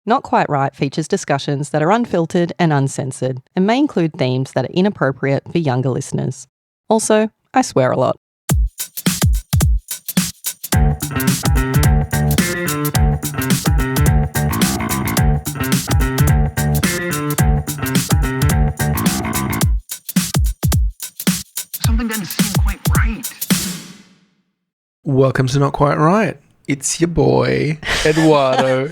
Not Quite Right features discussions that are unfiltered and uncensored and may include themes that are inappropriate for younger listeners. Also, I swear a lot. Something doesn't seem quite right. Welcome to Not Quite Right. It's your boy, Eduardo,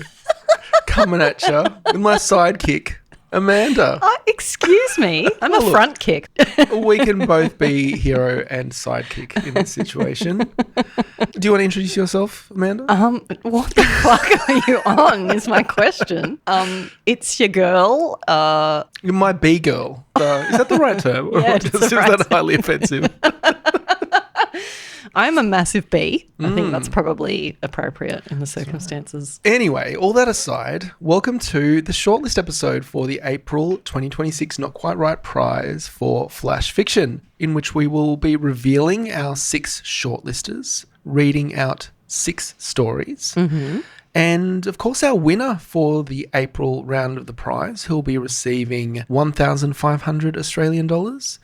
coming at you with my sidekick, Amanda. Excuse me, I'm a front kick. We can both be hero and sidekick in this situation. Do you want to introduce yourself, Amanda? What the fuck are you on is my question. It's your girl. You're my B-girl. Is that the right term? Yeah, Or is that highly offensive? I'm a massive B. I think that's probably appropriate in the circumstances. Anyway, all that aside, welcome to the shortlist episode for the April 2026 Not Quite Right prize for Flash Fiction, in which we will be revealing our 6 shortlisters, reading out 6 stories. And, of course, our winner for the April round of the prize, who'll be receiving 1,500 Australian dollars.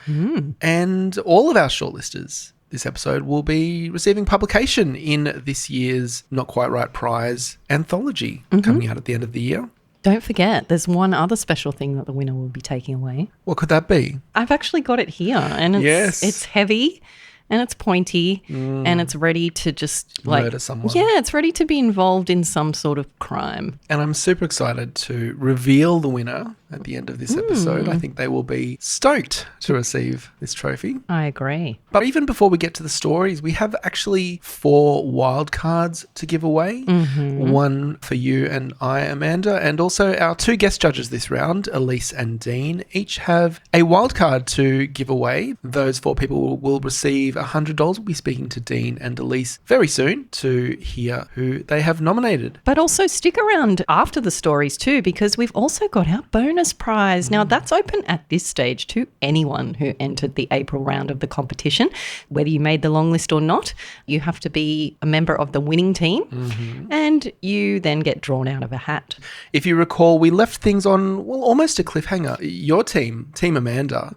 And all of our shortlisters this episode will be receiving publication in this year's Not Quite Right prize anthology coming out at the end of the year. Don't forget, there's one other special thing that the winner will be taking away. What could that be? I've actually got it here, and it's heavy and it's pointy and it's ready to just murder someone. Yeah, it's ready to be involved in some sort of crime. And I'm super excited to reveal the winner at the end of this episode. I think they will be stoked to receive this trophy. I agree. But even before we get to the stories, we have actually 4 wildcards to give away. One for you and I, Amanda, and also our 2 guest judges this round, Elise and Dean, each have a wildcard to give away. Those 4 people will receive $100. We'll be speaking to Dean and Elise very soon to hear who they have nominated. But also stick around after the stories too, because we've also got our bonus prize. Now, that's open at this stage to anyone who entered the April round of the competition. Whether you made the long list or not, you have to be a member of the winning team and you then get drawn out of a hat. If you recall, we left things on, well, almost a cliffhanger. Your team, Team Amanda,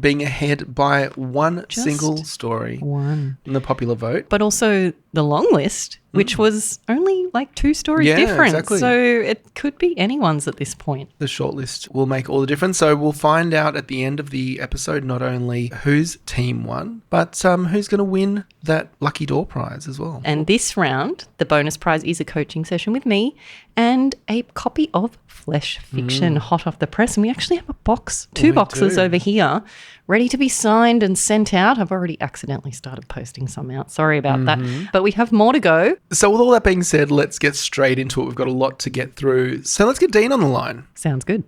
being ahead by one single story in the popular vote. But also the long list, which was only like 2 stories different. Exactly. So it could be anyone's at this point. The shortlist will make all the difference. So we'll find out at the end of the episode not only whose team won, but who's going to win that Lucky Door prize as well. And this round, the bonus prize is a coaching session with me and a copy of Flash Fiction hot off the press. And we actually have a box, 2 boxes over here, ready to be signed and sent out. I've already accidentally started posting some out. Sorry about that. But we have more to go. So with all that being said, let's get straight into it. We've got a lot to get through. So let's get Dean on the line. Sounds good.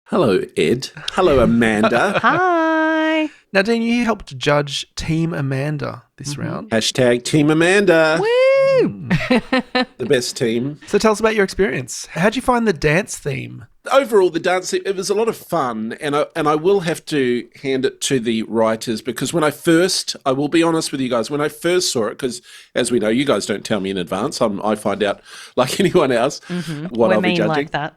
Hello, Ed. Hello, Amanda. Hi. Now, Dean, you helped judge Team Amanda this round. Hashtag Team Amanda. Woo! The best team. So tell us about your experience. How'd you find the dance theme? Overall, the dance, it was a lot of fun, and I will have to hand it to the writers, because I will be honest with you guys, when I first saw it, because as we know, you guys don't tell me in advance, I find out like anyone else what I'll be judging. Like that.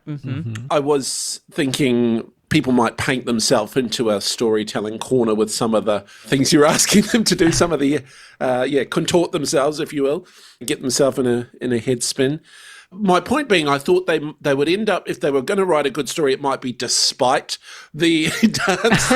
I was thinking people might paint themselves into a storytelling corner with some of the things you're asking them to do, some of the, contort themselves, if you will, get themselves in a head spin. My point being, I thought they would end up, if they were going to write a good story, it might be despite the dance,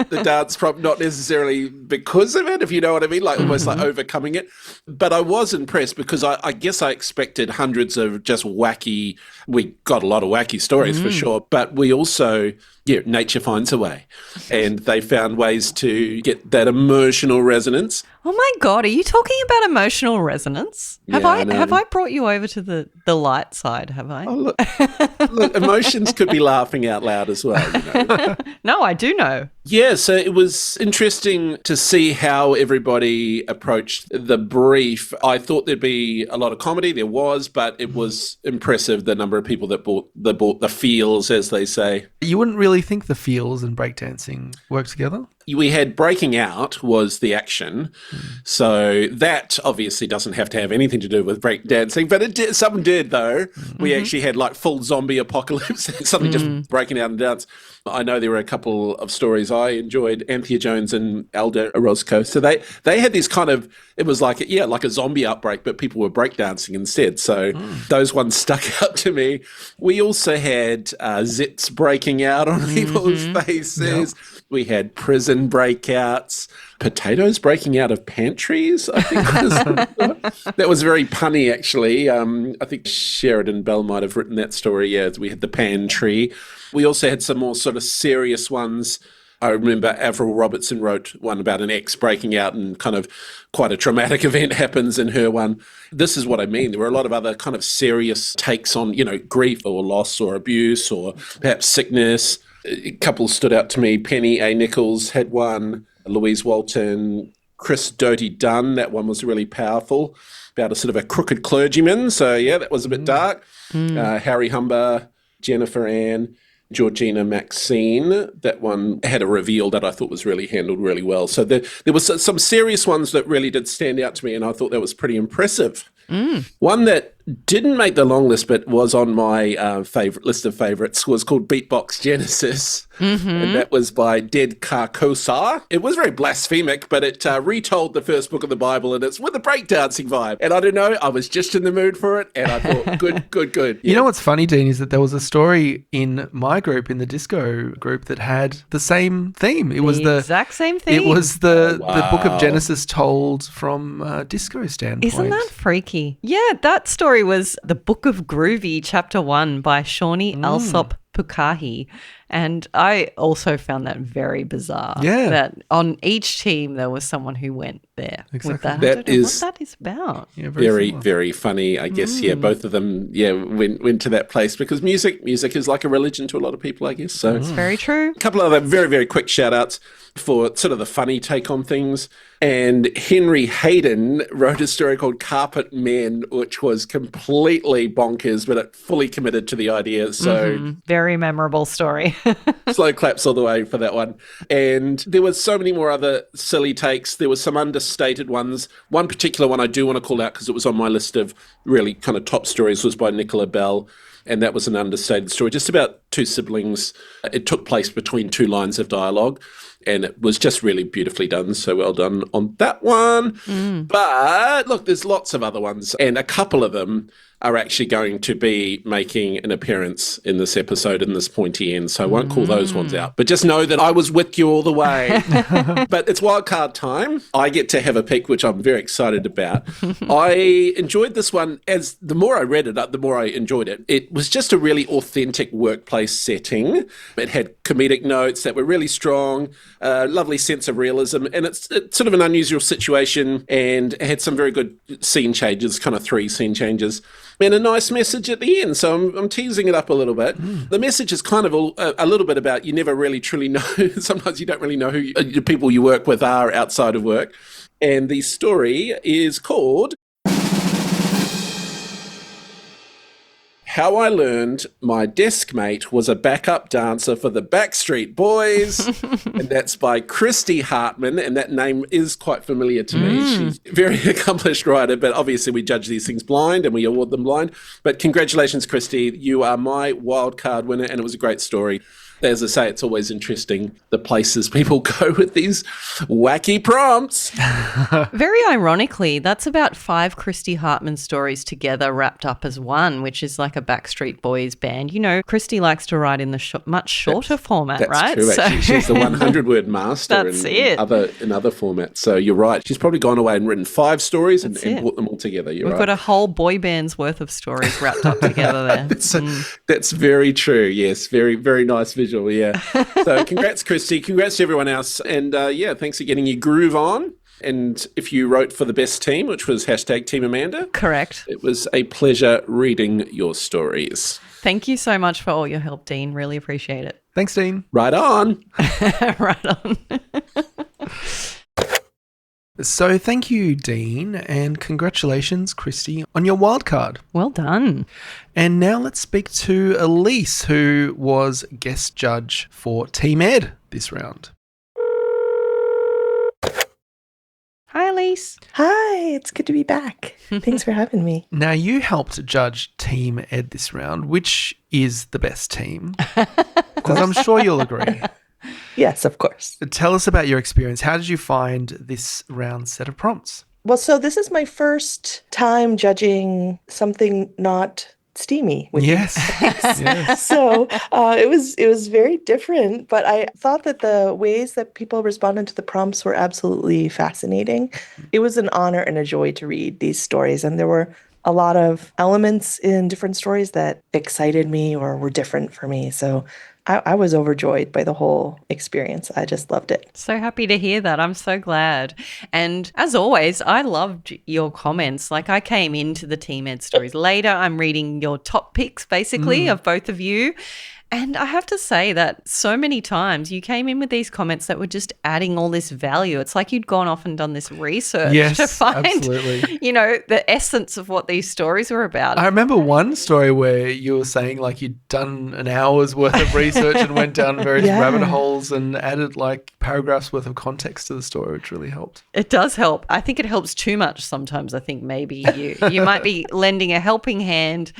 the dance prop, not necessarily because of it, if you know what I mean, like almost like overcoming it. But I was impressed because I guess I expected hundreds of just wacky, we got a lot of wacky stories for sure, but we also, nature finds a way. And they found ways to get that emotional resonance. Oh my God, are you talking about emotional resonance? Have I brought you over to the light side, have I? Oh, look, emotions could be laughing out loud as well. You know? No, I do know. Yeah, so it was interesting to see how everybody approached the brief. I thought there'd be a lot of comedy, there was, but it was impressive the number of people that bought the feels, as they say. You wouldn't really think the feels and breakdancing work together? We had breaking out was the action. So that obviously doesn't have to have anything to do with break dancing, but it did, some did though. We actually had like full zombie apocalypse, something just breaking out and dance. I know there were a couple of stories I enjoyed, Anthea Jones and Alda Orozco. So they had this kind of, it was like, like a zombie outbreak, but people were breakdancing instead. So those ones stuck out to me. We also had zits breaking out on people's faces. Yep. We had prison breakouts, potatoes breaking out of pantries, I think. That was very punny, actually. I think Sheridan Bell might have written that story. Yeah, we had the pantry. We also had some more sort of serious ones. I remember Avril Robertson wrote one about an ex breaking out and kind of quite a traumatic event happens in her one. This is what I mean. There were a lot of other kind of serious takes on, grief or loss or abuse or perhaps sickness. A couple stood out to me. Penny A. Nichols had one, Louise Walton, Chris Doty Dunn. That one was really powerful, about a sort of a crooked clergyman. So, yeah, that was a bit dark. Harry Humber, Jennifer Ann, Georgina Maxine. That one had a reveal that I thought was really handled really well. So there was some serious ones that really did stand out to me, and I thought that was pretty impressive. One that didn't make the long list but was on my favorite list of favorites was called Beatbox Genesis, and that was by Ded Carcosa. It was very blasphemic, but it retold the first book of the Bible, and it's with a breakdancing vibe. And I don't know, I was just in the mood for it, and I thought, good. Yeah. You know what's funny, Dean, is that there was a story in my group, in the disco group, that had the same theme. It was the exact same theme. It was the book of Genesis told from a disco standpoint. Isn't that freaky? Yeah, that story was The Book of Groovy, Chapter 1 by Shawnee Alsop Pukahi. And I also found that very bizarre. Yeah. That on each team there was someone who went there with that. I don't know what that is about. Yeah, very funny, I guess. Yeah, both of them went to that place because music is like a religion to a lot of people, I guess. So it's very true. A couple of other very, very quick shout outs for sort of the funny take on things. And Henry Hayden wrote a story called Carpet Men, which was completely bonkers, but it fully committed to the idea. So very memorable story. Slow claps all the way for that one. And there was so many more other silly takes. There was some understated ones. One particular one I do want to call out because it was on my list of really kind of top stories was by Nicola Bell. And that was an understated story, just about two siblings. It took place between two lines of dialogue. And it was just really beautifully done. So well done on that one. But look, there's lots of other ones. And a couple of them are actually going to be making an appearance in this episode in this pointy end. So I won't call those ones out. But just know that I was with you all the way. But it's wildcard time. I get to have a pick, which I'm very excited about. I enjoyed this one. As the more I read it, the more I enjoyed it. It was just a really authentic workplace setting. It had comedic notes that were really strong, lovely sense of realism. And it's sort of an unusual situation and it had some very good scene changes, kind of 3 scene changes. And a nice message at the end. So I'm teasing it up a little bit. The message is kind of a little bit about you never really truly know. Sometimes you don't really know who the people you work with are outside of work. And the story is called How I Learned My Desk Mate Was a Backup Dancer for the Backstreet Boys. And that's by Christy Hartman. And that name is quite familiar to me. She's a very accomplished writer, but obviously we judge these things blind and we award them blind. But congratulations, Christy. You are my wild card winner and it was a great story. As I say, it's always interesting the places people go with these wacky prompts. Very ironically, that's about 5 Christy Hartman stories together wrapped up as one, which is like a Backstreet Boys band. You know, Christy likes to write in the much shorter format, right? That's true, actually. She's the 100-word master in other formats. So you're right. She's probably gone away and written 5 stories and brought them all together. We've got a whole boy band's worth of stories wrapped up together there. That's very true, yes. Very, very nice visual. Yeah. So congrats, Christy. Congrats to everyone else. And thanks for getting your groove on. And if you wrote for the best team, which was #Team Amanda. Correct. It was a pleasure reading your stories. Thank you so much for all your help, Dean. Really appreciate it. Thanks, Dean. Right on. Right on. So thank you, Dean, and congratulations, Christy, on your wildcard. Well done. And now let's speak to Elise, who was guest judge for Team Ed this round. Hi, Elise. Hi, it's good to be back. Thanks for having me. Now, you helped judge Team Ed this round. Which is the best team? Because I'm sure you'll agree. Yes, of course. Tell us about your experience. How did you find this round's set of prompts? Well, so this is my first time judging something not steamy with you. Yes. So it was very different, but I thought that the ways that people responded to the prompts were absolutely fascinating. It was an honor and a joy to read these stories, and there were a lot of elements in different stories that excited me or were different for me. So I was overjoyed by the whole experience. I just loved it. So happy to hear that. I'm so glad. And as always, I loved your comments. Like, I came into the Team Ed stories later. I'm reading your top picks, basically, of both of you. And I have to say that so many times you came in with these comments that were just adding all this value. It's like you'd gone off and done this research to find, absolutely. the essence of what these stories were about. I remember one story where you were saying like you'd done an hour's worth of research and went down various rabbit holes and added like paragraphs worth of context to the story, which really helped. It does help. I think it helps too much sometimes. I think maybe you might be lending a helping hand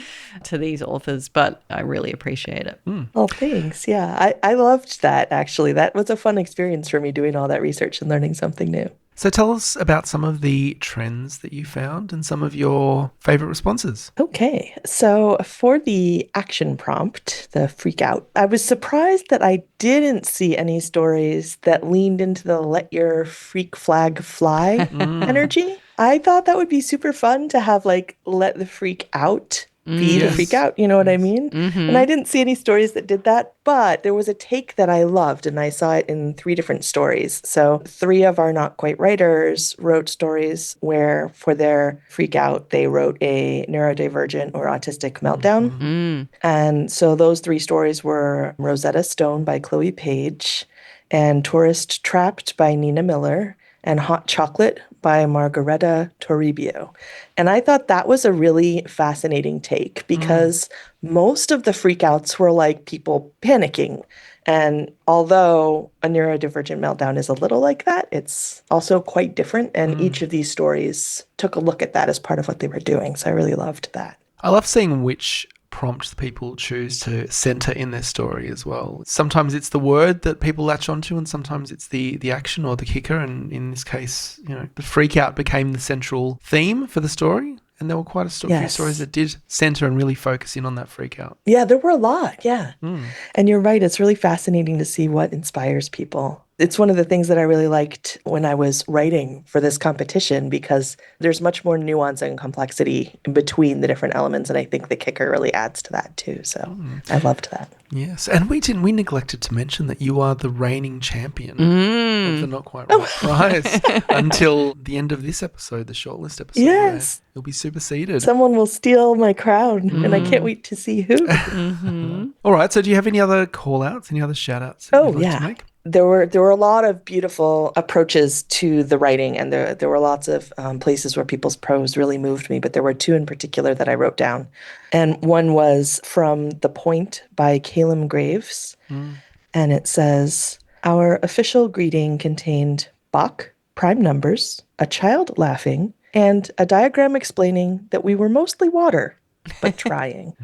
to these authors, but I really appreciate it. Oh, thanks. Yeah, I loved that, actually. That was a fun experience for me, doing all that research and learning something new. So tell us about some of the trends that you found and some of your favorite responses. Okay, so for the action prompt, the freak out, I was surprised that I didn't see any stories that leaned into the let your freak flag fly energy. I thought that would be super fun to have like let the freak out be the freak out, you know what I mean? And I didn't see any stories that did that, but there was a take that I loved, and I saw it in 3 different stories. So 3 of our Not Quite Writers wrote stories where for their freak out, they wrote a neurodivergent or autistic meltdown. And so those 3 stories were Rosetta Stone by Chloe Page, and Tourist Trapped by Nina Miller, and Hot Chocolate by Margareta Toribio. And I thought that was a really fascinating take because most of the freakouts were like people panicking. And although a neurodivergent meltdown is a little like that, it's also quite different. And each of these stories took a look at that as part of what they were doing. So I really loved that. I love seeing which prompt people choose to center in their story as well. Sometimes it's the word that people latch onto, and sometimes it's the action or the kicker. And in this case, the freak out became the central theme for the story. And there were quite a few stories that did center and really focus in on that freak out. Yeah, there were a lot. Yeah. And you're right. It's really fascinating to see what inspires people. It's one of the things that I really liked when I was writing for this competition, because there's much more nuance and complexity in between the different elements. And I think the kicker really adds to that too. So I loved that. Yes. And we neglected to mention that you are the reigning champion of the Not Quite Right prize until the end of this episode, the shortlist episode. Yes. You'll be superseded. Someone will steal my crown, and I can't wait to see who. All right. So do you have any other call outs, any other shout outs you'd like to make? There were a lot of beautiful approaches to the writing, and there were lots of places where people's prose really moved me, but there were 2 in particular that I wrote down. And one was from The Point by Calum Graves, and it says, "Our official greeting contained Bach, prime numbers, a child laughing, and a diagram explaining that we were mostly water, but trying."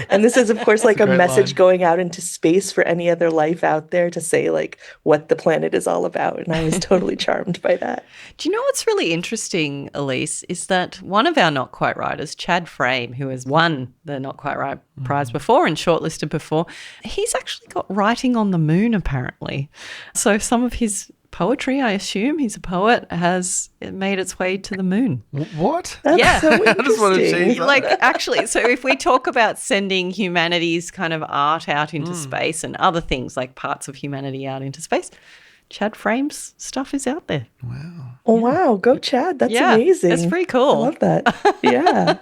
And this is, of course, like a message line. going out into space for any other life out there to say like what the planet is all about. And I was totally charmed by that. Do you know what's really interesting, Elise, is that one of our Not Quite Writers, Chad Frame, who has won the Not Quite Right prize before and shortlisted before, he's actually got writing on the moon, apparently. So some of his poetry, I assume, he's a poet, has made its way to the moon. What? That's so I just want to interesting. achieve that. Like, actually, so if we talk about sending humanity's kind of art out into space and other things like parts of humanity out into space, Chad Frame's stuff is out there. Wow. Oh, wow. Go Chad. That's amazing. It's pretty cool. I love that. Yeah.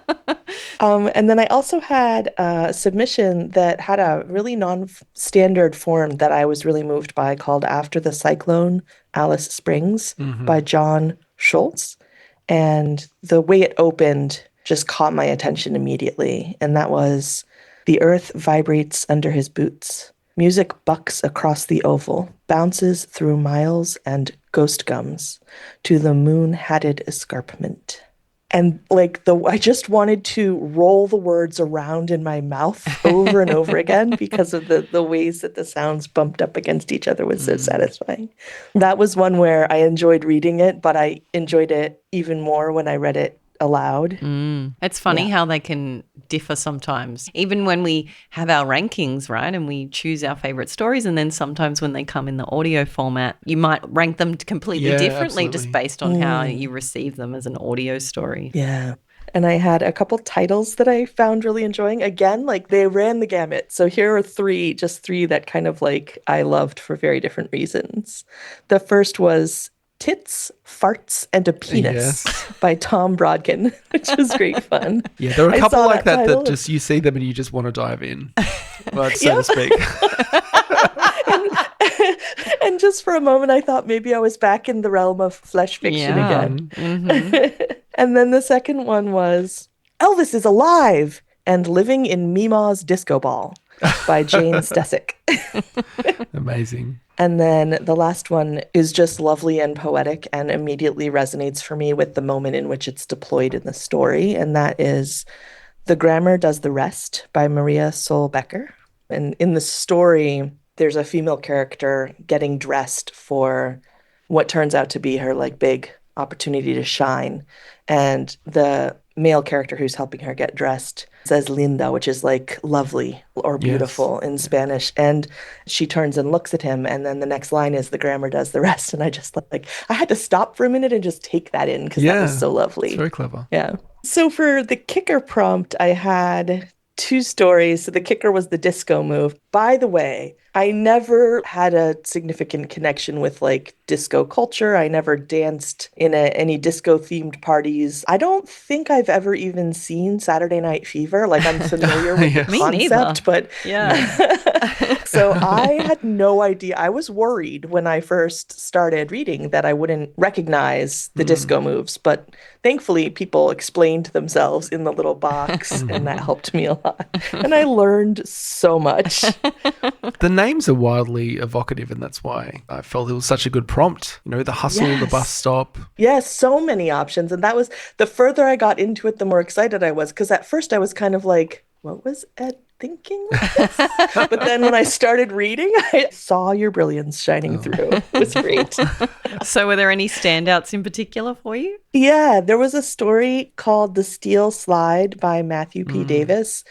And then I also had a submission that had a really non-standard form that I was really moved by, called After the Cyclone, Alice Springs by John Schultz. And the way it opened just caught my attention immediately. And that was, "The earth vibrates under his boots. Music bucks across the oval, bounces through miles and ghost gums to the moon-hatted escarpment. And like I just wanted to roll the words around in my mouth over and over again because of the ways that the sounds bumped up against each other was so satisfying. That was one where I enjoyed reading it, but I enjoyed it even more when I read it aloud. It's funny how they can differ sometimes. Even when we have our rankings, right, and we choose our favorite stories, and then sometimes when they come in the audio format, you might rank them completely differently just based on how you receive them as an audio story. Yeah. And I had a couple titles that I found really enjoying. Again, like they ran the gamut. So here are three that kind of like I loved for very different reasons. The first was Tits, Farts, and a Penis by Tom Brodkin, which was great fun. Yeah, there are a I couple saw like that title. just you see them and you just want to dive in, but so to speak. And just for a moment, I thought maybe I was back in the realm of flesh fiction again. And then the second one was Elvis is Alive and Living in Mima's Disco Ball by Jane Stesick. Amazing. And then the last one is just lovely and poetic and immediately resonates for me with the moment in which it's deployed in the story. And that is The Grammar Does the Rest by Maria Sol-Becker. And in the story, there's a female character getting dressed for what turns out to be her like big opportunity to shine. And the male character who's helping her get dressed says linda, which is like lovely or beautiful in Spanish. And she turns and looks at him. And then the next line is the grammar does the rest. And I just like, I had to stop for a minute and just take that in because that was so lovely. It's very clever. Yeah. So for the kicker prompt, I had two stories. So the kicker was the disco move. By the way, I never had a significant connection with like disco culture. I never danced in any disco themed parties. I don't think I've ever even seen Saturday Night Fever. Like I'm familiar with the concept, but so I had no idea. I was worried when I first started reading that I wouldn't recognize the disco moves, but thankfully people explained themselves in the little box and that helped me a lot. And I learned so much. The names are wildly evocative, and that's why I felt it was such a good prompt. You know, the hustle, the bus stop. Yes, so many options. And that was, the further I got into it, the more excited I was. Because at first I was kind of like, what was Ed thinking with this? But then when I started reading, I saw your brilliance shining through. It was great. So were there any standouts in particular for you? Yeah, there was a story called The Steel Slide by Matthew P. Davis.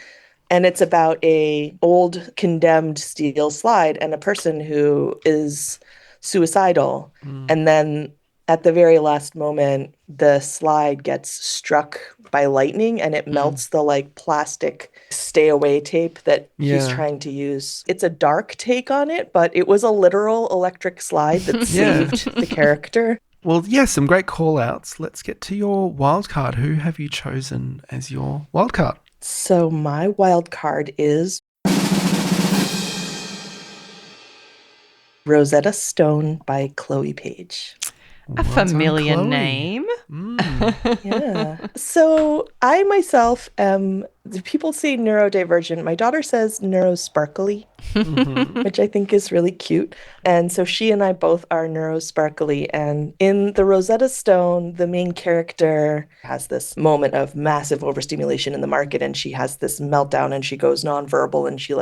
And it's about a old condemned steel slide and a person who is suicidal. And then at the very last moment, the slide gets struck by lightning and it melts the like plastic stay away tape that he's trying to use. It's a dark take on it, but it was a literal electric slide that saved the character. Well, some great call outs. Let's get to your wild card. Who have you chosen as your wild card? So my wild card is Rosetta Stone by Chloe Page. A familiar name. Yeah. So I myself am, people say neurodivergent. My daughter says neurosparkly, which I think is really cute. And so she and I both are neurosparkly. And in the Rosetta Stone, the main character has this moment of massive overstimulation in the market. And she has this meltdown and she goes nonverbal and she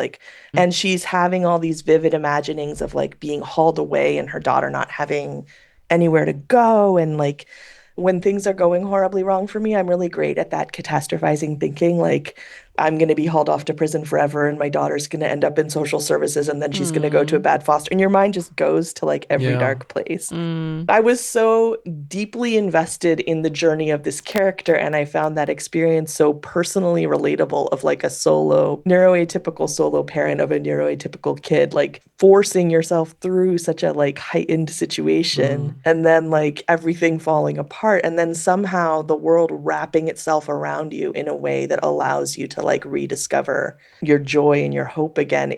and she's having all these vivid imaginings of like being hauled away and her daughter not having anywhere to go. And like when things are going horribly wrong for me, I'm really great at that catastrophizing thinking. Like I'm going to be hauled off to prison forever and my daughter's going to end up in social services and then she's going to go to a bad foster. And your mind just goes to like every dark place. I was so deeply invested in the journey of this character and I found that experience so personally relatable of like a neuroatypical solo parent of a neuroatypical kid, like forcing yourself through such a like heightened situation and then like everything falling apart and then somehow the world wrapping itself around you in a way that allows you to like rediscover your joy and your hope again.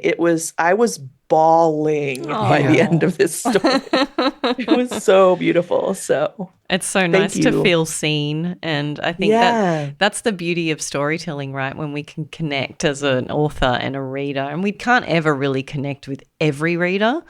I was bawling by the end of this story. It was so beautiful. So it's so nice to feel seen. And I think that's the beauty of storytelling, right? When we can connect as an author and a reader. And we can't ever really connect with every reader,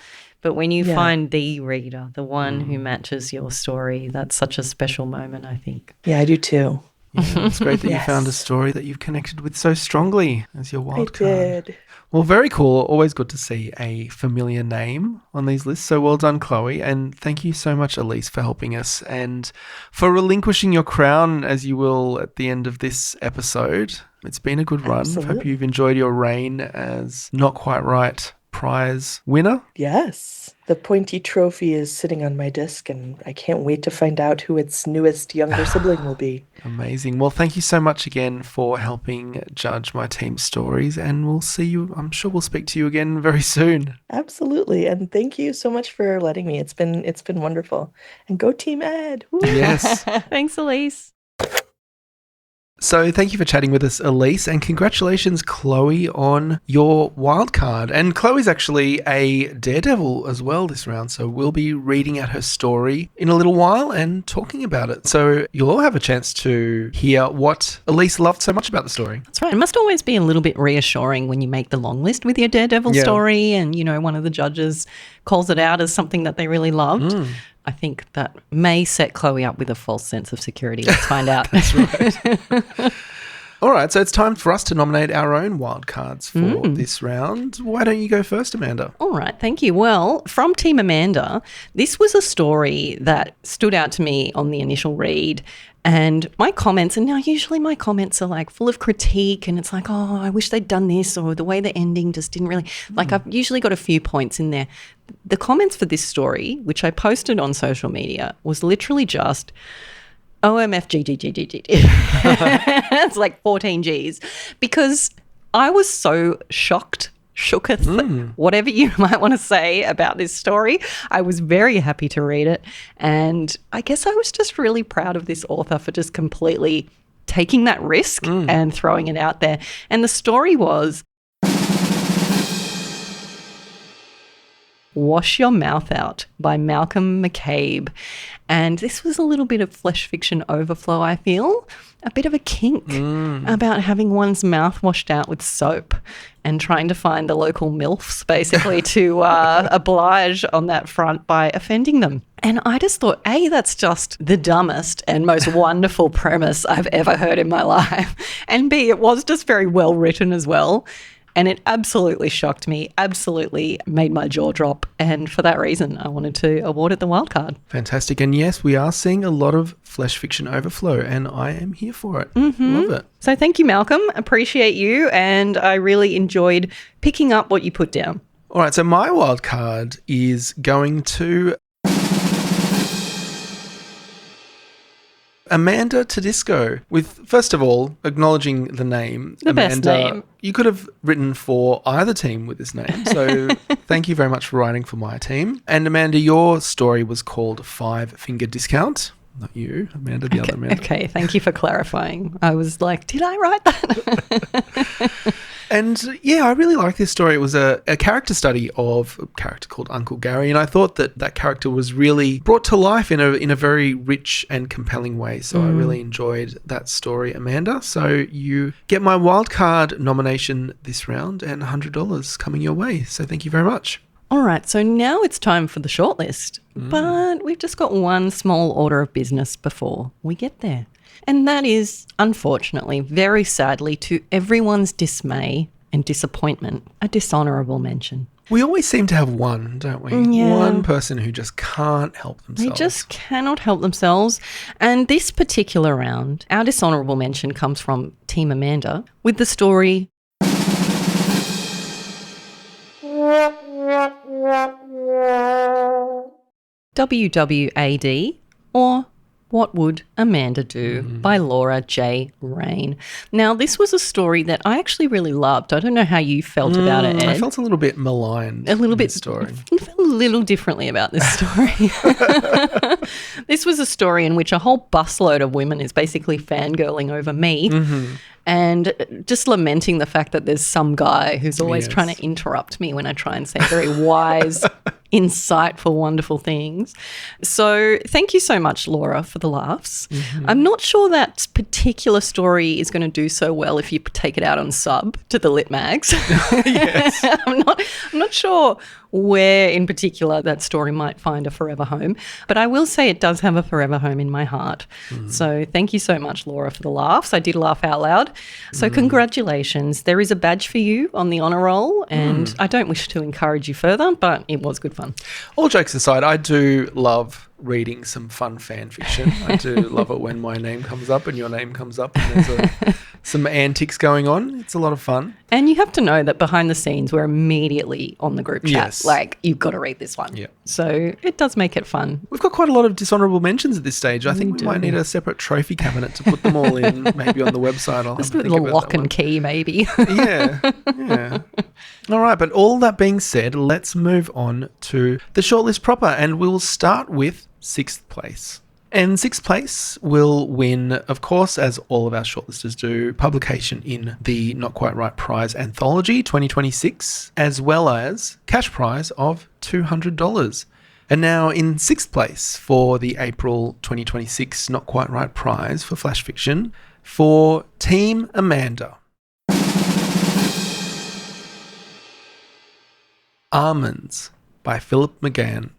But when you Yeah. find the reader, the one who matches your story, that's such a special moment, I think. Yeah, I do too. Yeah, it's great that you Yes. found a story that you've connected with so strongly as your I wild card. did. Well, very cool. Always good to see a familiar name on these lists. So well done, Chloe. And thank you so much, Elise, for helping us and for relinquishing your crown, as you will at the end of this episode. It's been a good run. Hope Absolutely. you've enjoyed your reign as Not Quite Right prize winner. Yes. The pointy trophy is sitting on my desk, and I can't wait to find out who its newest younger sibling will be. Amazing. Well, thank you so much again for helping judge my team's stories, and we'll see you. I'm sure we'll speak to you again very soon. Absolutely. And thank you so much for letting me. It's been wonderful. And go Team Ed. Woo. Yes. Thanks, Elise. So thank you for chatting with us, Elise, and congratulations, Chloe, on your wild card. And Chloe's actually a daredevil as well this round, so we'll be reading out her story in a little while and talking about it. So you'll all have a chance to hear what Elise loved so much about the story. That's right. It must always be a little bit reassuring when you make the long list with your Daredevil Yeah. story and, one of the judges calls it out as something that they really loved. I think that may set Chloe up with a false sense of security. Let's find out. That's right. All right, so it's time for us to nominate our own wild cards for this round. Why don't you go first, Amanda? All right, thank you. Well, from Team Amanda, this was a story that stood out to me on the initial read. And my comments, and now usually my comments are like full of critique and it's like, oh, I wish they'd done this, or the way the ending just didn't really, like I've usually got a few points in there. The comments for this story, which I posted on social media, was literally just OMFGGGGG. It's like 14 Gs, because I was so shooketh, whatever you might want to say about this story. I was very happy to read it. And I guess I was just really proud of this author for just completely taking that risk and throwing it out there. And the story was Wash Your Mouth Out by Malcolm McCabe. And this was a little bit of flesh fiction overflow, I feel. A bit of a kink about having one's mouth washed out with soap and trying to find the local MILFs basically to oblige on that front by offending them. And I just thought, A, that's just the dumbest and most wonderful premise I've ever heard in my life. And B, it was just very well written as well. And it absolutely shocked me, absolutely made my jaw drop. And for that reason, I wanted to award it the wildcard. Fantastic. And yes, we are seeing a lot of flesh fiction overflow, and I am here for it. Love it. So thank you, Malcolm. Appreciate you. And I really enjoyed picking up what you put down. All right, so my wild card is going to Amanda Tedesco, with, first of all, acknowledging the name. The Amanda, best name. You could have written for either team with this name, so thank you very much for writing for my team. And Amanda, your story was called Five Finger Discount. Not you, Amanda, the other Amanda. Okay, thank you for clarifying. I was like, did I write that? And yeah, I really like this story. It was a character study of a character called Uncle Gary, and I thought that character was really brought to life in a very rich and compelling way. So I really enjoyed that story, Amanda. So you get my wildcard nomination this round and $100 coming your way. So thank you very much. All right, so now it's time for the shortlist. But we've just got one small order of business before we get there. And that is, unfortunately, very sadly, to everyone's dismay and disappointment, a dishonourable mention. We always seem to have one, don't we? Yeah. One person who just can't help themselves. They just cannot help themselves. And this particular round, our dishonourable mention comes from Team Amanda with the story WWAD, or What Would Amanda Do, by Laura J. Rain. Now, this was a story that I actually really loved. I don't know how you felt about it, Ed. I felt a little bit maligned. A little in bit. this story. I felt a little differently about this story. This was a story in which a whole busload of women is basically fangirling over me and just lamenting the fact that there's some guy who's always Yes. trying to interrupt me when I try and say very wise, insightful, wonderful things. So thank you so much, Laura, for the laughs. I'm not sure that particular story is going to do so well if you take it out on sub to the Lit Mags. Yes. I'm not sure where in particular that story might find a forever home. But I will say it does have a forever home in my heart. So thank you so much, Laura, for the laughs. I did laugh out loud. So congratulations. There is a badge for you on the honour roll, and I don't wish to encourage you further, but it was good fun. All jokes aside, I do love reading some fun fan fiction. I do love it when my name comes up and your name comes up and there's some antics going on. It's a lot of fun. And you have to know that behind the scenes, we're immediately on the group chat. Yes. Like, you've got to read this one. Yeah. So it does make it fun. We've got quite a lot of dishonourable mentions at this stage. I think we do. might need a separate trophy cabinet to put them all in, maybe on the website. I'll have Just to with think the about lock that and one. key, maybe. Yeah. All right, but all that being said, let's move on to the shortlist proper, and we'll start with 6th place. And 6th place will win, of course, as all of our shortlisters do, publication in the Not Quite Right Prize Anthology 2026, as well as cash prize of $200. And now in 6th place for the April 2026 Not Quite Right Prize for Flash Fiction for Team Amanda. Almonds by Philip McGann.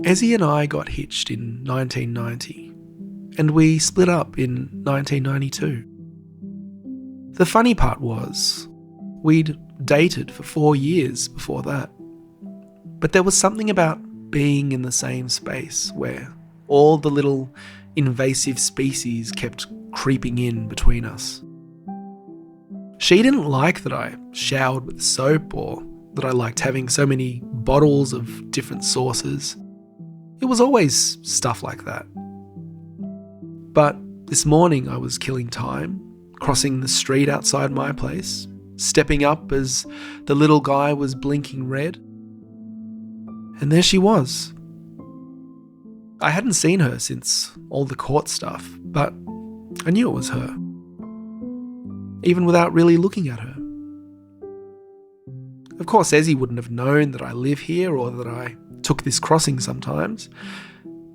Ezzy and I got hitched in 1990, and we split up in 1992. The funny part was, we'd dated for 4 years before that. But there was something about being in the same space where all the little invasive species kept creeping in between us. She didn't like that I showered with soap or that I liked having so many bottles of different sources. It was always stuff like that. But this morning I was killing time, crossing the street outside my place, stepping up as the little guy was blinking red. And there she was. I hadn't seen her since all the court stuff, but I knew it was her, even without really looking at her. Of course, Ezzy wouldn't have known that I live here or that I took this crossing sometimes,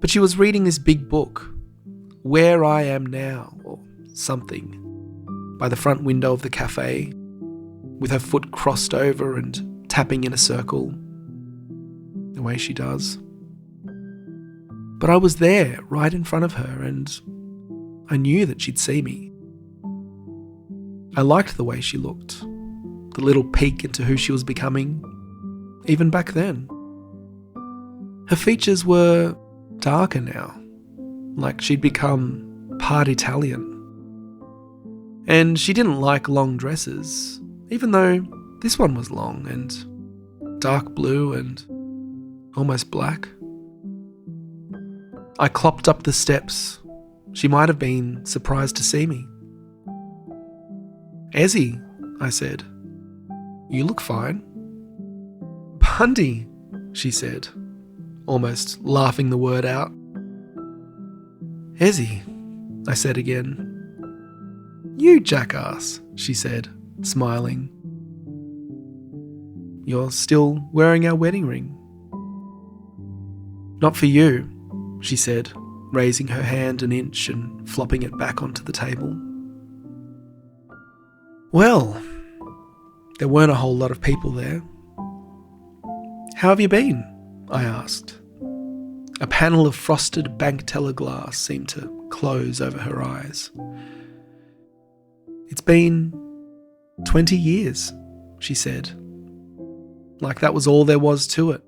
but she was reading this big book, Where I Am Now, or something, by the front window of the cafe, with her foot crossed over and tapping in a circle, the way she does. But I was there, right in front of her, and I knew that she'd see me. I liked the way she looked, the little peek into who she was becoming, even back then. Her features were darker now, like she'd become part Italian. And she didn't like long dresses, even though this one was long and dark blue and almost black. I clopped up the steps. She might have been surprised to see me. "Ezzy," I said, "you look fine." "Bundy," she said, almost laughing the word out. "Ezzy," I said again. "You jackass," she said, smiling. "You're still wearing our wedding ring." "Not for you," she said, raising her hand an inch and flopping it back onto the table. Well, there weren't a whole lot of people there. "How have you been?" I asked. A panel of frosted bank teller glass seemed to close over her eyes. "It's been 20 years, she said, like that was all there was to it.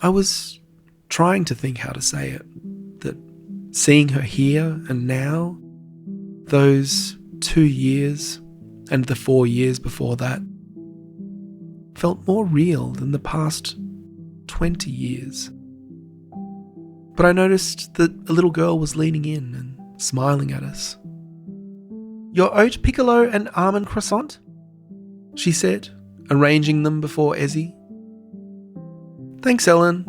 I was trying to think how to say it, that seeing her here and now, those 2 years and the 4 years before that, felt more real than the past 20 years. But I noticed that a little girl was leaning in and smiling at us. "Your oat piccolo and almond croissant?" she said, arranging them before Ezzy. "Thanks, Ellen."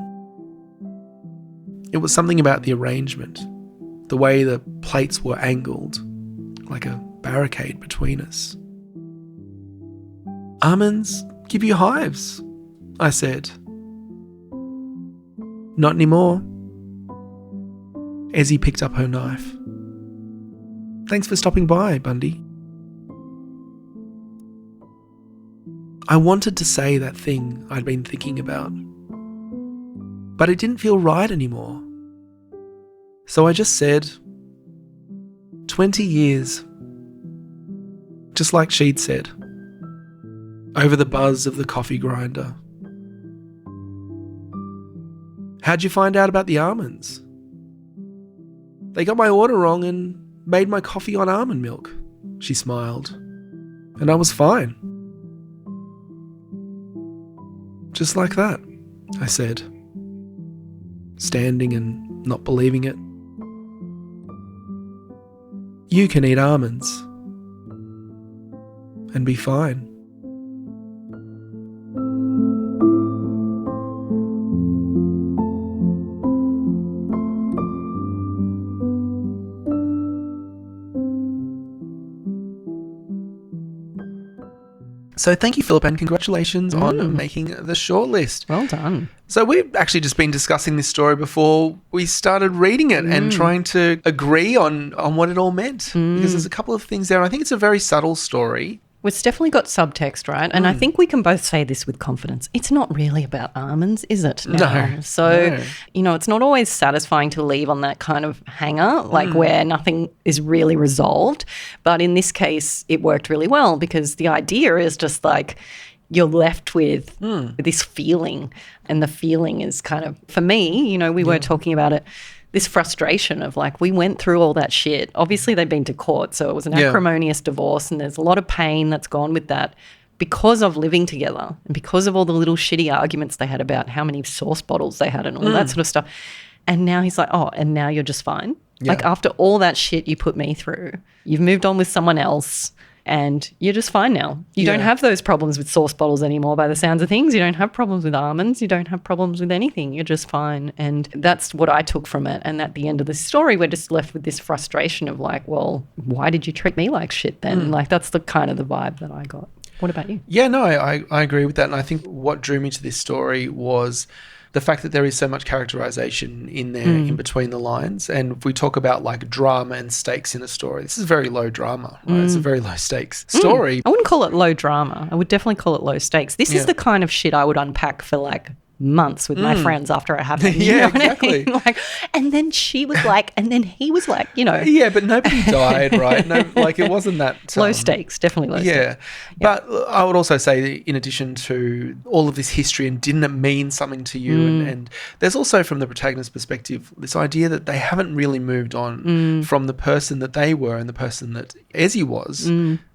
It was something about the arrangement, the way the plates were angled, like a barricade between us. "Almonds give you hives," I said. "Not anymore." Ezzy picked up her knife. Thanks for stopping by, Bundy. I wanted to say that thing I'd been thinking about, but it didn't feel right anymore. So I just said, 20 years. Just like she'd said, over the buzz of the coffee grinder. How'd you find out about the almonds? They got my order wrong and made my coffee on almond milk, she smiled. And I was fine. Just like that, I said, standing and not believing it. You can eat almonds and be fine. So thank you, Philip, and congratulations on making the shortlist. Well done. So we've actually just been discussing this story before we started reading it and trying to agree on what it all meant. Because there's a couple of things there. I think it's a very subtle story. It's definitely got subtext, right? And I think we can both say this with confidence. It's not really about almonds, is it? No. So, it's not always satisfying to leave on that kind of hanger, like where nothing is really resolved. But in this case, it worked really well because the idea is just like you're left with this feeling. And the feeling is kind of, for me, we were talking about it, this frustration of like, we went through all that shit. Obviously, they've been to court, so it was an acrimonious divorce, and there's a lot of pain that's gone with that because of living together and because of all the little shitty arguments they had about how many sauce bottles they had and all that sort of stuff. And now he's like, oh, and now you're just fine. Yeah. Like after all that shit you put me through, you've moved on with someone else. And you're just fine now. You don't have those problems with sauce bottles anymore by the sounds of things. You don't have problems with almonds. You don't have problems with anything. You're just fine. And that's what I took from it. And at the end of the story, we're just left with this frustration of like, well, why did you treat me like shit then? Like that's the kind of the vibe that I got. What about you? Yeah, no, I agree with that. And I think what drew me to this story was the fact that there is so much characterization in there in between the lines. And if we talk about like drama and stakes in a story, this is very low drama, right? It's a very low stakes story. I wouldn't call it low drama. I would definitely call it low stakes. This is the kind of shit I would unpack for like months with my friends after it happened. You know exactly. What I mean? Like, and then she was like, and then he was like, Yeah, but nobody died, right? No, like it wasn't that low stakes, definitely low stakes. Yeah, but I would also say, in addition to all of this history, and didn't it mean something to you? And there's also, from the protagonist's perspective, this idea that they haven't really moved on from the person that they were and the person that Ezzy was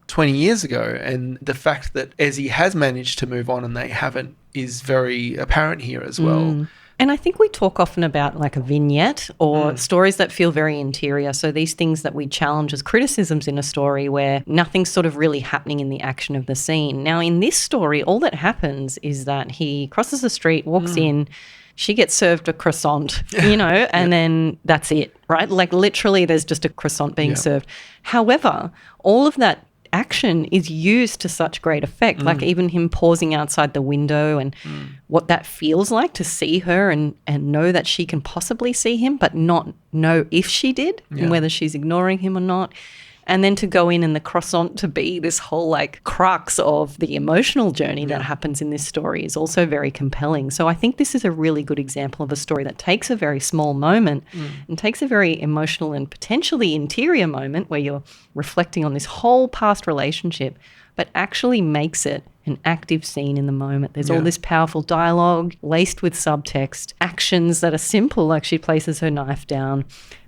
20 years ago. And the fact that Ezzy has managed to move on and they haven't is very apparent here as well. And I think we talk often about like a vignette or stories that feel very interior. So these things that we challenge as criticisms in a story where nothing's sort of really happening in the action of the scene. Now, in this story, all that happens is that he crosses the street, walks in, she gets served a croissant, and then that's it, right? Like literally there's just a croissant being served. However, all of that action is used to such great effect, like even him pausing outside the window and what that feels like to see her and know that she can possibly see him but not know if she did and whether she's ignoring him or not. And then to go in and the croissant to be this whole like crux of the emotional journey that happens in this story is also very compelling. So I think this is a really good example of a story that takes a very small moment and takes a very emotional and potentially interior moment where you're reflecting on this whole past relationship, but actually makes it an active scene in the moment. There's all this powerful dialogue laced with subtext, actions that are simple, like she places her knife down,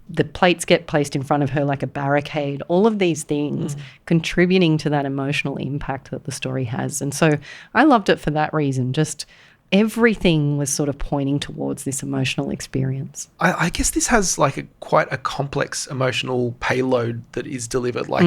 the plates get placed in front of her like a barricade, all of these things contributing to that emotional impact that the story has. And so I loved it for that reason. Just everything was sort of pointing towards this emotional experience. I guess this has like quite a complex emotional payload that is delivered. Like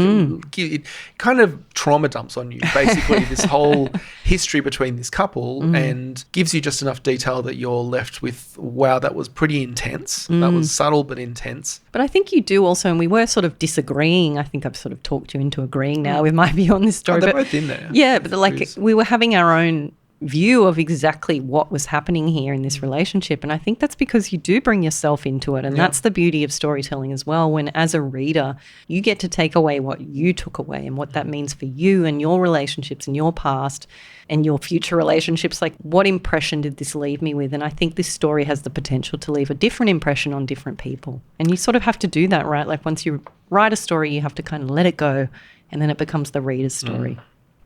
it kind of trauma dumps on you, basically, this whole history between this couple and gives you just enough detail that you're left with, wow, that was pretty intense. That was subtle but intense. But I think you do also, and we were sort of disagreeing. I think I've sort of talked you into agreeing now with my view on this story. They're both in there. Yeah, but like we were having our own view of exactly what was happening here in this relationship. And I think that's because you do bring yourself into it. And that's the beauty of storytelling as well, when as a reader, you get to take away what you took away and what that means for you and your relationships and your past and your future relationships. Like, what impression did this leave me with? And I think this story has the potential to leave a different impression on different people. And you sort of have to do that, right? Like, once you write a story, you have to kind of let it go, and then it becomes the reader's story.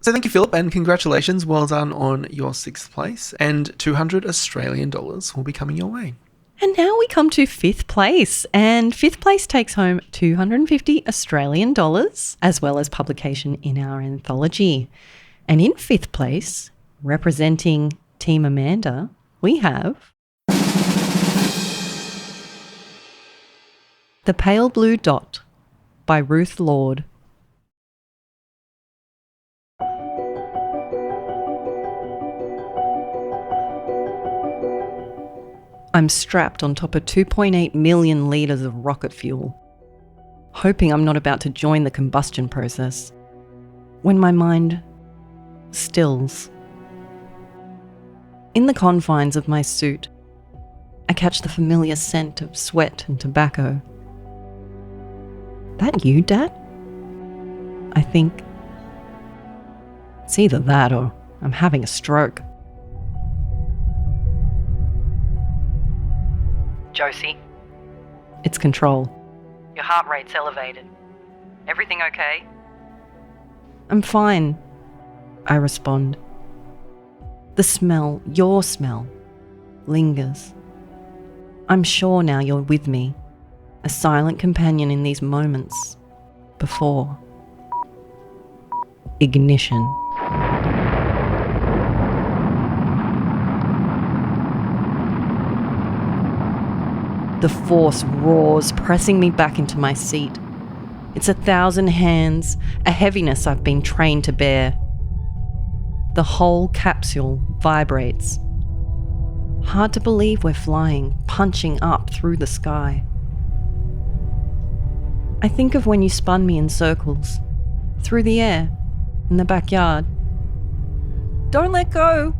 So thank you, Philip, and congratulations. Well done on your 6th place, and 200 Australian dollars will be coming your way. And now we come to 5th place, and 5th place takes home 250 Australian dollars, as well as publication in our anthology. And in 5th place, representing Team Amanda, we have The Pale Blue Dot by Ruth Lord. I'm strapped on top of 2.8 million litres of rocket fuel, hoping I'm not about to join the combustion process, when my mind stills. In the confines of my suit, I catch the familiar scent of sweat and tobacco. That you, Dad? I think. It's either that or I'm having a stroke. Josie. It's Control. Your heart rate's elevated. Everything okay? I'm fine, I respond. The smell, your smell, lingers. I'm sure now you're with me, a silent companion in these moments before ignition. The force roars, pressing me back into my seat. It's 1,000 hands, a heaviness I've been trained to bear. The whole capsule vibrates. Hard to believe we're flying, punching up through the sky. I think of when you spun me in circles, through the air, in the backyard. "Don't let go!"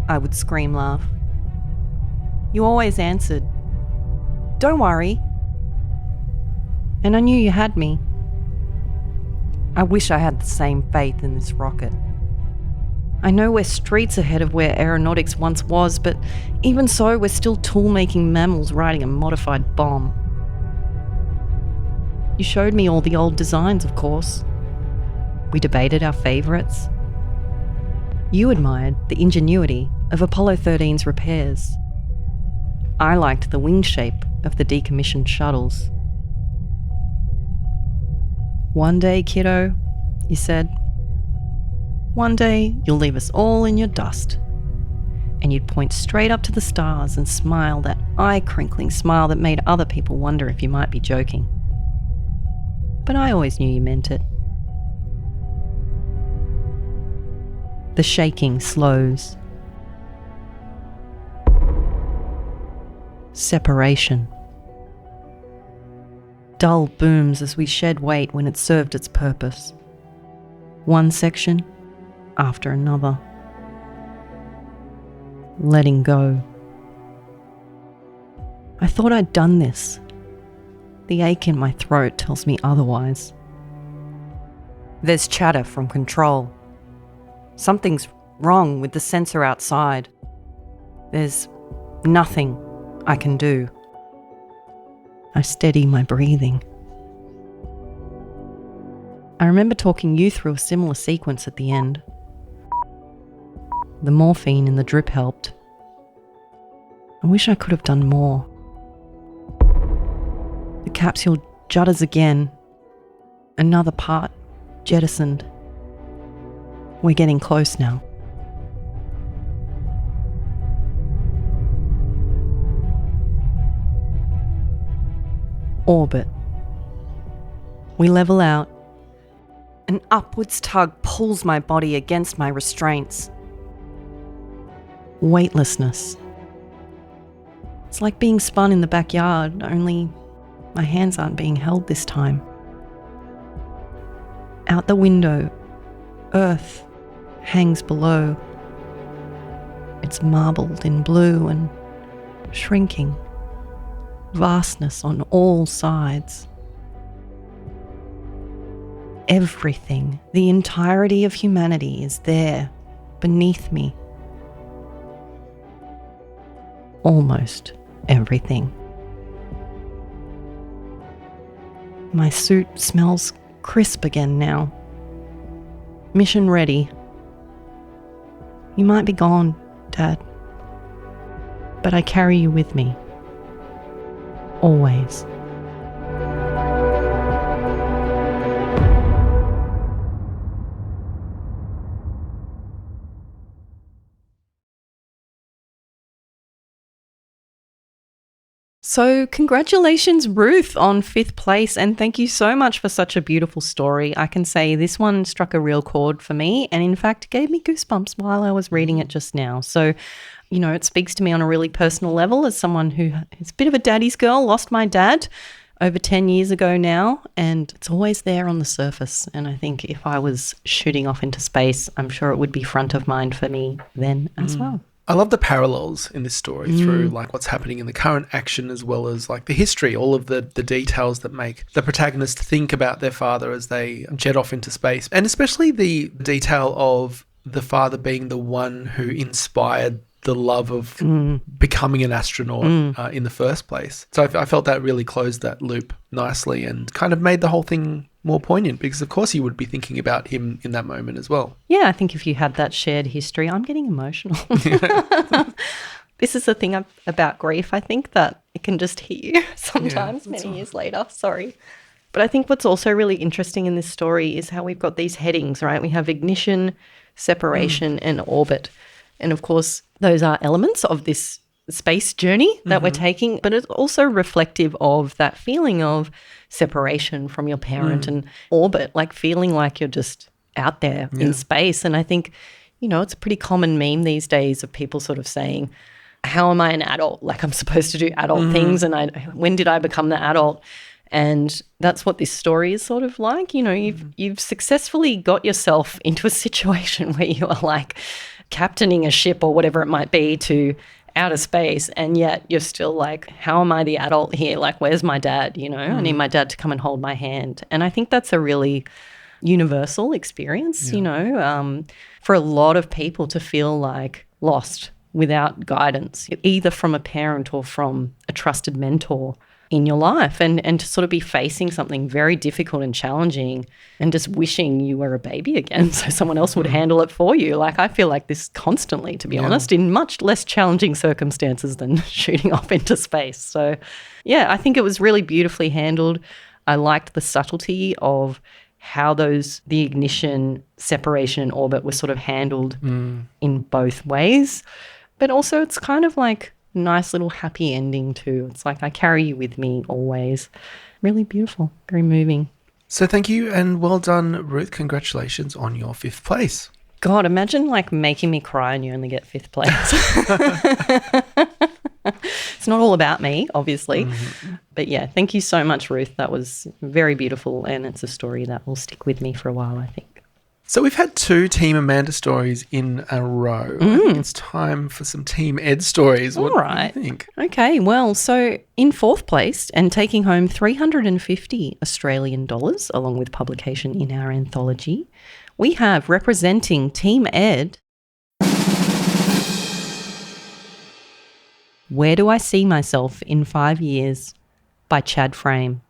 I would scream, laugh. You always answered, "Don't worry." And I knew you had me. I wish I had the same faith in this rocket. I know we're streets ahead of where aeronautics once was, but even so, we're still tool-making mammals riding a modified bomb. You showed me all the old designs, of course. We debated our favourites. You admired the ingenuity of Apollo 13's repairs. I liked the wing shape of the decommissioned shuttles. "One day, kiddo," you said, "one day you'll leave us all in your dust." And you'd point straight up to the stars and smile, that eye-crinkling smile that made other people wonder if you might be joking. But I always knew you meant it. The shaking slows. Separation. Dull booms as we shed weight when it served its purpose. One section after another. Letting go. I thought I'd done this. The ache in my throat tells me otherwise. There's chatter from Control. Something's wrong with the sensor outside. There's nothing I can do. I steady my breathing. I remember talking you through a similar sequence at the end. The morphine in the drip helped. I wish I could have done more. The capsule judders again. Another part jettisoned. We're getting close now. Orbit. We level out. An upwards tug pulls my body against my restraints. Weightlessness. It's like being spun in the backyard, only my hands aren't being held this time. Out the window, Earth hangs below. It's marbled in blue and shrinking. Vastness on all sides. Everything, the entirety of humanity is there, beneath me. Almost everything. My suit smells crisp again now. Mission ready. You might be gone, Dad, but I carry you with me. Always. So congratulations, Ruth, on 5th place, and thank you so much for such a beautiful story. I can say this one struck a real chord for me and in fact gave me goosebumps while I was reading it just now. So, you know, it speaks to me on a really personal level as someone who is a bit of a daddy's girl, lost my dad over 10 years ago now, and it's always there on the surface. And I think if I was shooting off into space, I'm sure it would be front of mind for me then as well. I love the parallels in this story through like what's happening in the current action as well as like the history, all of the details that make the protagonist think about their father as they jet off into space. And especially the detail of the father being the one who inspired the love of becoming an astronaut in the first place. So I felt that really closed that loop nicely and kind of made the whole thing more poignant because of course you would be thinking about him in that moment as well. Yeah, I think if you had that shared history, I'm getting emotional. This is the thing about grief, I think, that it can just hit you sometimes many years later. Sorry. But I think what's also really interesting in this story is how we've got these headings, right? We have ignition, separation, and orbit. And of course, those are elements of this space journey that we're taking, but it's also reflective of that feeling of separation from your parent and orbit, like feeling like you're just out there in space. And I think, you know, it's a pretty common meme these days of people sort of saying, how am I an adult? Like I'm supposed to do adult things and when did I become the adult? And that's what this story is sort of like. You know, you've successfully got yourself into a situation where you are like captaining a ship or whatever it might be to outer space, and yet you're still like, how am I the adult here? Like, where's my dad? You know, I need my dad to come and hold my hand. And I think that's a really universal experience, you know, for a lot of people to feel like lost without guidance, either from a parent or from a trusted mentor in your life, and to sort of be facing something very difficult and challenging and just wishing you were a baby again so someone else would handle it for you. Like I feel like this constantly, to be honest, in much less challenging circumstances than shooting off into space. So yeah, I think it was really beautifully handled. I liked the subtlety of how the ignition, separation and orbit were sort of handled in both ways. But also it's kind of like nice little happy ending too. It's like I carry you with me always. Really beautiful, very moving. So thank you and well done, Ruth. Congratulations on your 5th place. God, imagine like making me cry and you only get 5th place. It's not all about me, obviously. But yeah, thank you so much, Ruth. That was very beautiful and it's a story that will stick with me for a while, I think. So we've had 2 Team Amanda stories in a row. I think it's time for some Team Ed stories. What do you think? Okay, well, so in 4th place and taking home 350 Australian dollars along with publication in our anthology, we have representing Team Ed, Where Do I See Myself in 5 Years by Chad Frame.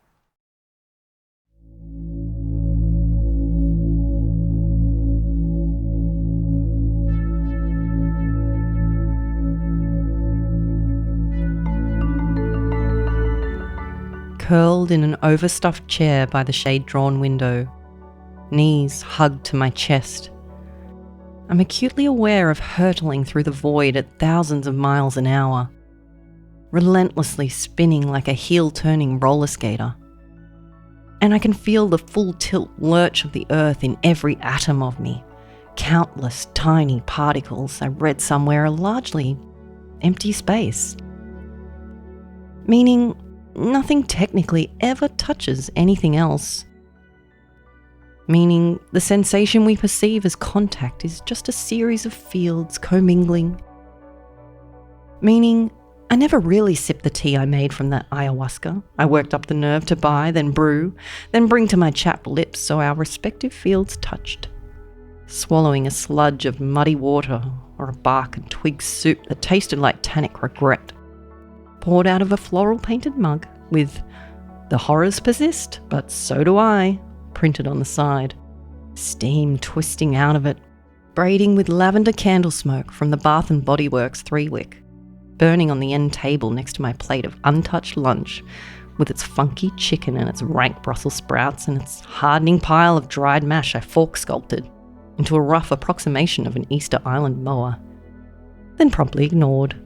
Curled in an overstuffed chair by the shade-drawn window, knees hugged to my chest, I'm acutely aware of hurtling through the void at thousands of miles an hour, relentlessly spinning like a heel-turning roller skater. And I can feel the full tilt lurch of the earth in every atom of me. Countless tiny particles I read somewhere are largely empty space. Meaning nothing technically ever touches anything else. Meaning the sensation we perceive as contact is just a series of fields commingling, Meaning, I never really sipped the tea I made from that ayahuasca. I worked up the nerve to buy, then brew, then bring to my chapped lips so our respective fields touched. Swallowing a sludge of muddy water or a bark and twig soup that tasted like tannic regret. Poured out of a floral-painted mug with "The horrors persist, but so do I" printed on the side. Steam twisting out of it, braiding with lavender candle smoke from the Bath & Body Works 3-wick, burning on the end table next to my plate of untouched lunch with its funky chicken and its rank Brussels sprouts and its hardening pile of dried mash I fork sculpted into a rough approximation of an Easter Island moa. Then promptly ignored.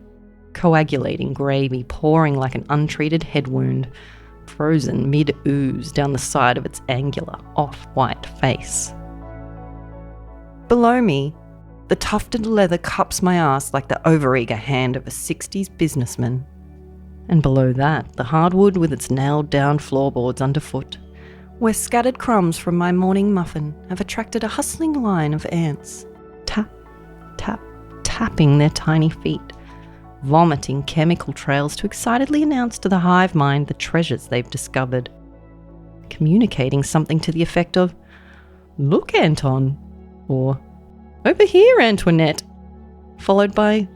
Coagulating gravy pouring like an untreated head wound, frozen mid-ooze down the side of its angular, off-white face. Below me, the tufted leather cups my ass like the overeager hand of a 60s businessman. And below that, the hardwood with its nailed-down floorboards underfoot, where scattered crumbs from my morning muffin have attracted a hustling line of ants, tap, tap, tapping their tiny feet, vomiting chemical trails to excitedly announce to the hive mind the treasures they've discovered, communicating something to the effect of, "Look, Anton," or "Over here, Antoinette," followed by,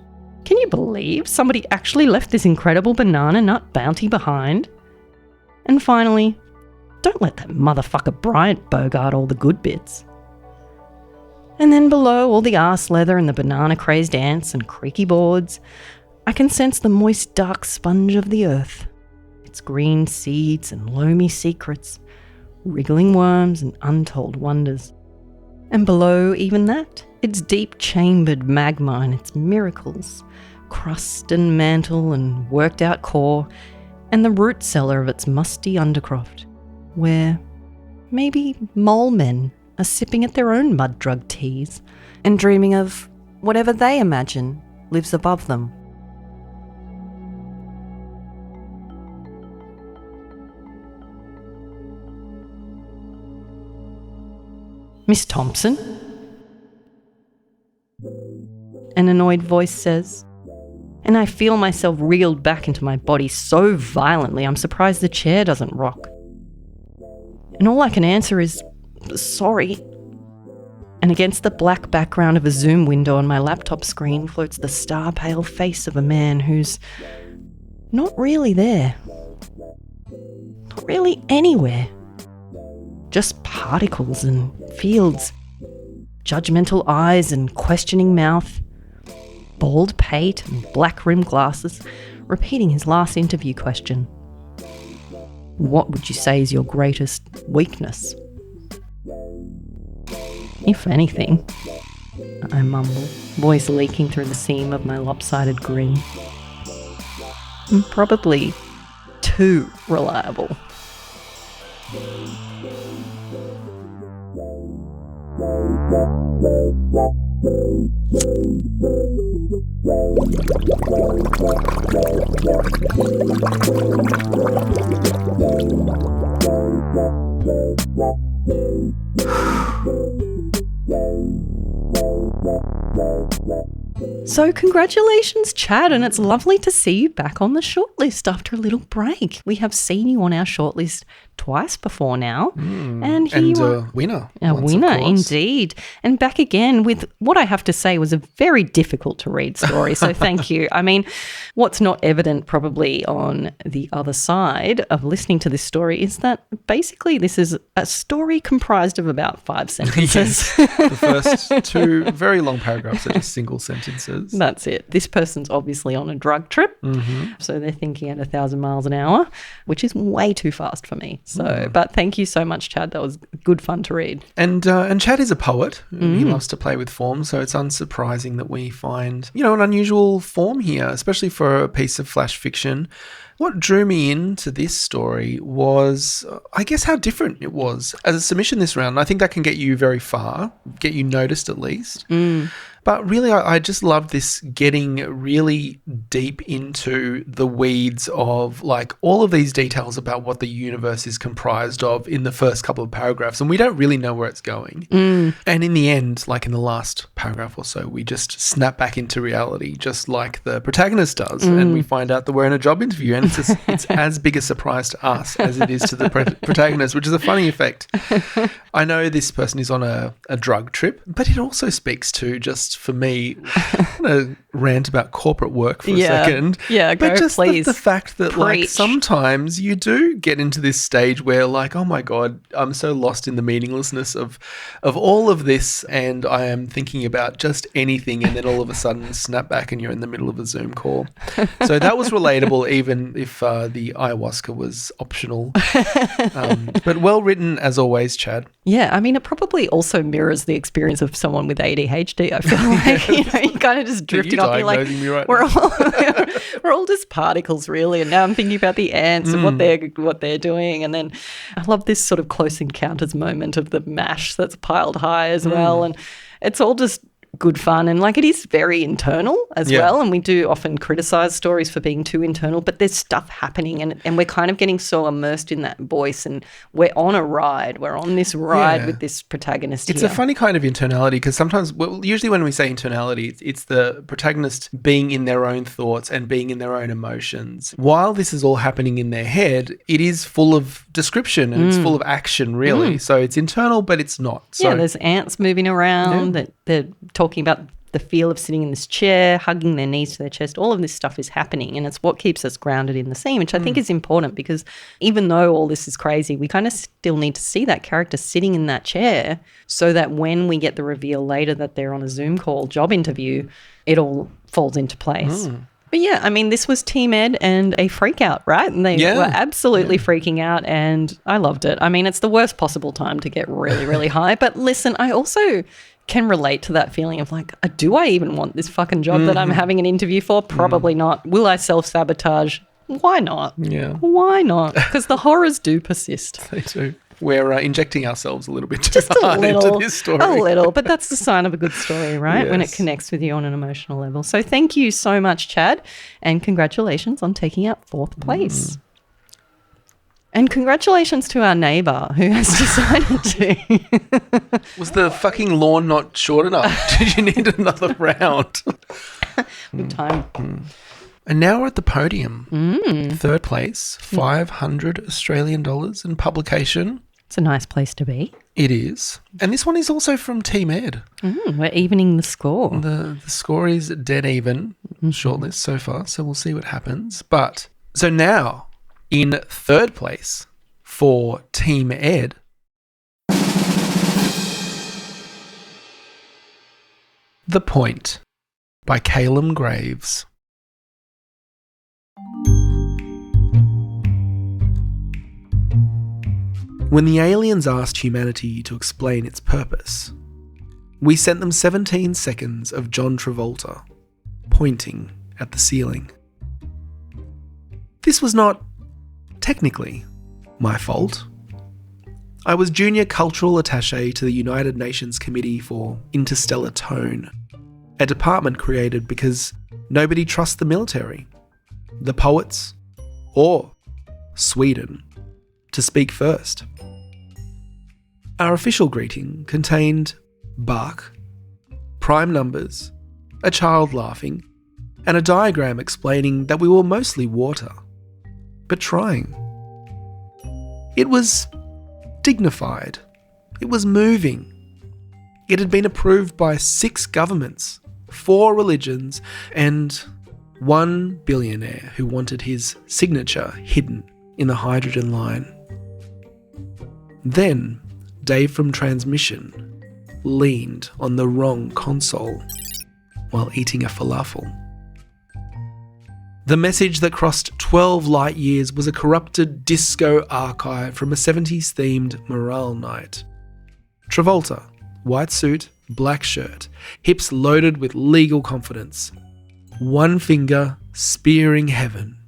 "Can you believe somebody actually left this incredible banana nut bounty behind?" And finally, "Don't let that motherfucker Bryant bogart all the good bits." And then below all the arse leather and the banana-crazed ants and creaky boards, I can sense the moist dark sponge of the earth, its green seeds and loamy secrets, wriggling worms and untold wonders. And below even that, its deep-chambered magma and its miracles, crust and mantle and worked-out core, and the root cellar of its musty undercroft, where maybe mole men are sipping at their own mud-drug teas and dreaming of whatever they imagine lives above them. "Miss Thompson?" an annoyed voice says, and I feel myself reeled back into my body so violently I'm surprised the chair doesn't rock. And all I can answer is, "Sorry." And against the black background of a Zoom window on my laptop screen floats the star-pale face of a man who's not really there. Not really anywhere. Just particles and fields, judgmental eyes and questioning mouth, bald pate and black rimmed glasses, repeating his last interview question. "What would you say is your greatest weakness?" "If anything," I mumble, voice leaking through the seam of my lopsided grin, "I'm probably too reliable." So congratulations, Chad, and it's lovely to see you back on the shortlist after a little break. We have seen you on our shortlist twice before now. And here you are. Winner. A once, of winner, course. indeed. And back again with what I have to say was a very difficult to read story. So thank you. I mean, what's not evident probably on the other side of listening to this story is that basically this is a story comprised of about 5 sentences. The first 2 very long paragraphs are just single sentences. That's it. This person's obviously on a drug trip. So they're thinking at 1,000 miles an hour, which is way too fast for me. So, but thank you so much, Chad. That was good fun to read. And Chad is a poet. He loves to play with form, so it's unsurprising that we find, an unusual form here, especially for a piece of flash fiction. What drew me into this story was, I guess, how different it was as a submission this round. I think that can get you very far, get you noticed at least. But really, I just love this getting really deep into the weeds of like all of these details about what the universe is comprised of in the first couple of paragraphs. And we don't really know where it's going. And in the end, like in the last paragraph or so, we just snap back into reality, just like the protagonist does. And we find out that we're in a job interview. And it's as big a surprise to us as it is to the protagonist, which is a funny effect. I know this person is on a drug trip, but it also speaks to, just for me, I'm going to rant about corporate work for a second. Yeah, but go, just please. The fact that like Preach. sometimes you do get into this stage where like, oh my God, I'm so lost in the meaninglessness of all of this, and I am thinking about just anything, and then all of a sudden snap back and you're in the middle of a Zoom call. So that was relatable, even if the ayahuasca was optional. But well written as always, Chad. Yeah, I mean, it probably also mirrors the experience of someone with ADHD. I feel like, you kind of just drifting off. You're like, diagnosing me right we're all just particles, really. And now I'm thinking about the ants and what they're doing. And then I love this sort of close encounters moment of the mash that's piled high as well. And it's all just good fun, and like it is very internal as well, and we do often criticize stories for being too internal, but there's stuff happening, and we're kind of getting so immersed in that voice, and we're on a ride. We're on this ride with this protagonist. It's here. a funny kind of internality, because sometimes, usually when we say internality, it's the protagonist being in their own thoughts and being in their own emotions. While this is all happening in their head, it is full of description and it's full of action, really. So it's internal, but it's not. So, there's ants moving around that they're talking about the feel of sitting in this chair, hugging their knees to their chest. All of this stuff is happening, and it's what keeps us grounded in the scene, which I think is important, because even though all this is crazy, we kind of still need to see that character sitting in that chair so that when we get the reveal later that they're on a Zoom call, job interview, it all falls into place. But yeah, I mean, this was Team Ed and a freak out, right? And they were absolutely freaking out, and I loved it. I mean, it's the worst possible time to get really, really high. But listen, I also can relate to that feeling of like, do I even want this fucking job that I'm having an interview for? Probably not. Will I self-sabotage? Why not? Yeah. Why not? Because the horrors do persist. They do. We're injecting ourselves a little bit too Just a hard little, into this story. a little, but that's the sign of a good story, right? When it Yes. connects with you on an emotional level. So thank you so much, Chad, and congratulations on taking out 4th place. And congratulations to our neighbour who has decided to. Was the fucking lawn not short enough? Did you need another round? Good time. And now we're at the podium. 3rd place, 500 Australian dollars in publication. It's a nice place to be. It is. And this one is also from Team Ed. We're evening the score. The score is dead even, shortlist so far, so we'll see what happens. But, so now, in 3rd place for Team Ed, The Point by Calum Graves. When the aliens asked humanity to explain its purpose, we sent them 17 seconds of John Travolta pointing at the ceiling. This was not, technically, my fault. I was junior cultural attaché to the United Nations Committee for Interstellar Tone, a department created because nobody trusts the military, the poets, or Sweden to speak first. Our official greeting contained bark, prime numbers, a child laughing, and a diagram explaining that we were mostly water, but trying. It was dignified. It was moving. It had been approved by 6 governments, 4 religions, and 1 billionaire who wanted his signature hidden in the hydrogen line. Then, Dave from Transmission leaned on the wrong console while eating a falafel. The message that crossed 12 light years was a corrupted disco archive from a 70s themed morale night. Travolta, white suit, black shirt, hips loaded with legal confidence, one finger spearing heaven.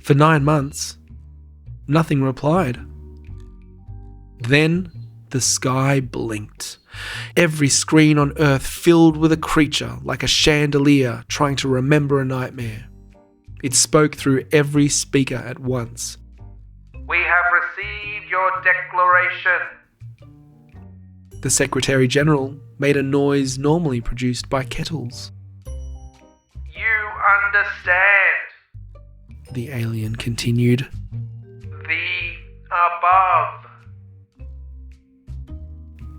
For 9 months, nothing replied. Then The sky blinked. Every screen on Earth filled with a creature like a chandelier trying to remember a nightmare. It spoke through every speaker at once. We have received your declaration. The Secretary General made a noise normally produced by kettles. You understand. The alien continued. The above.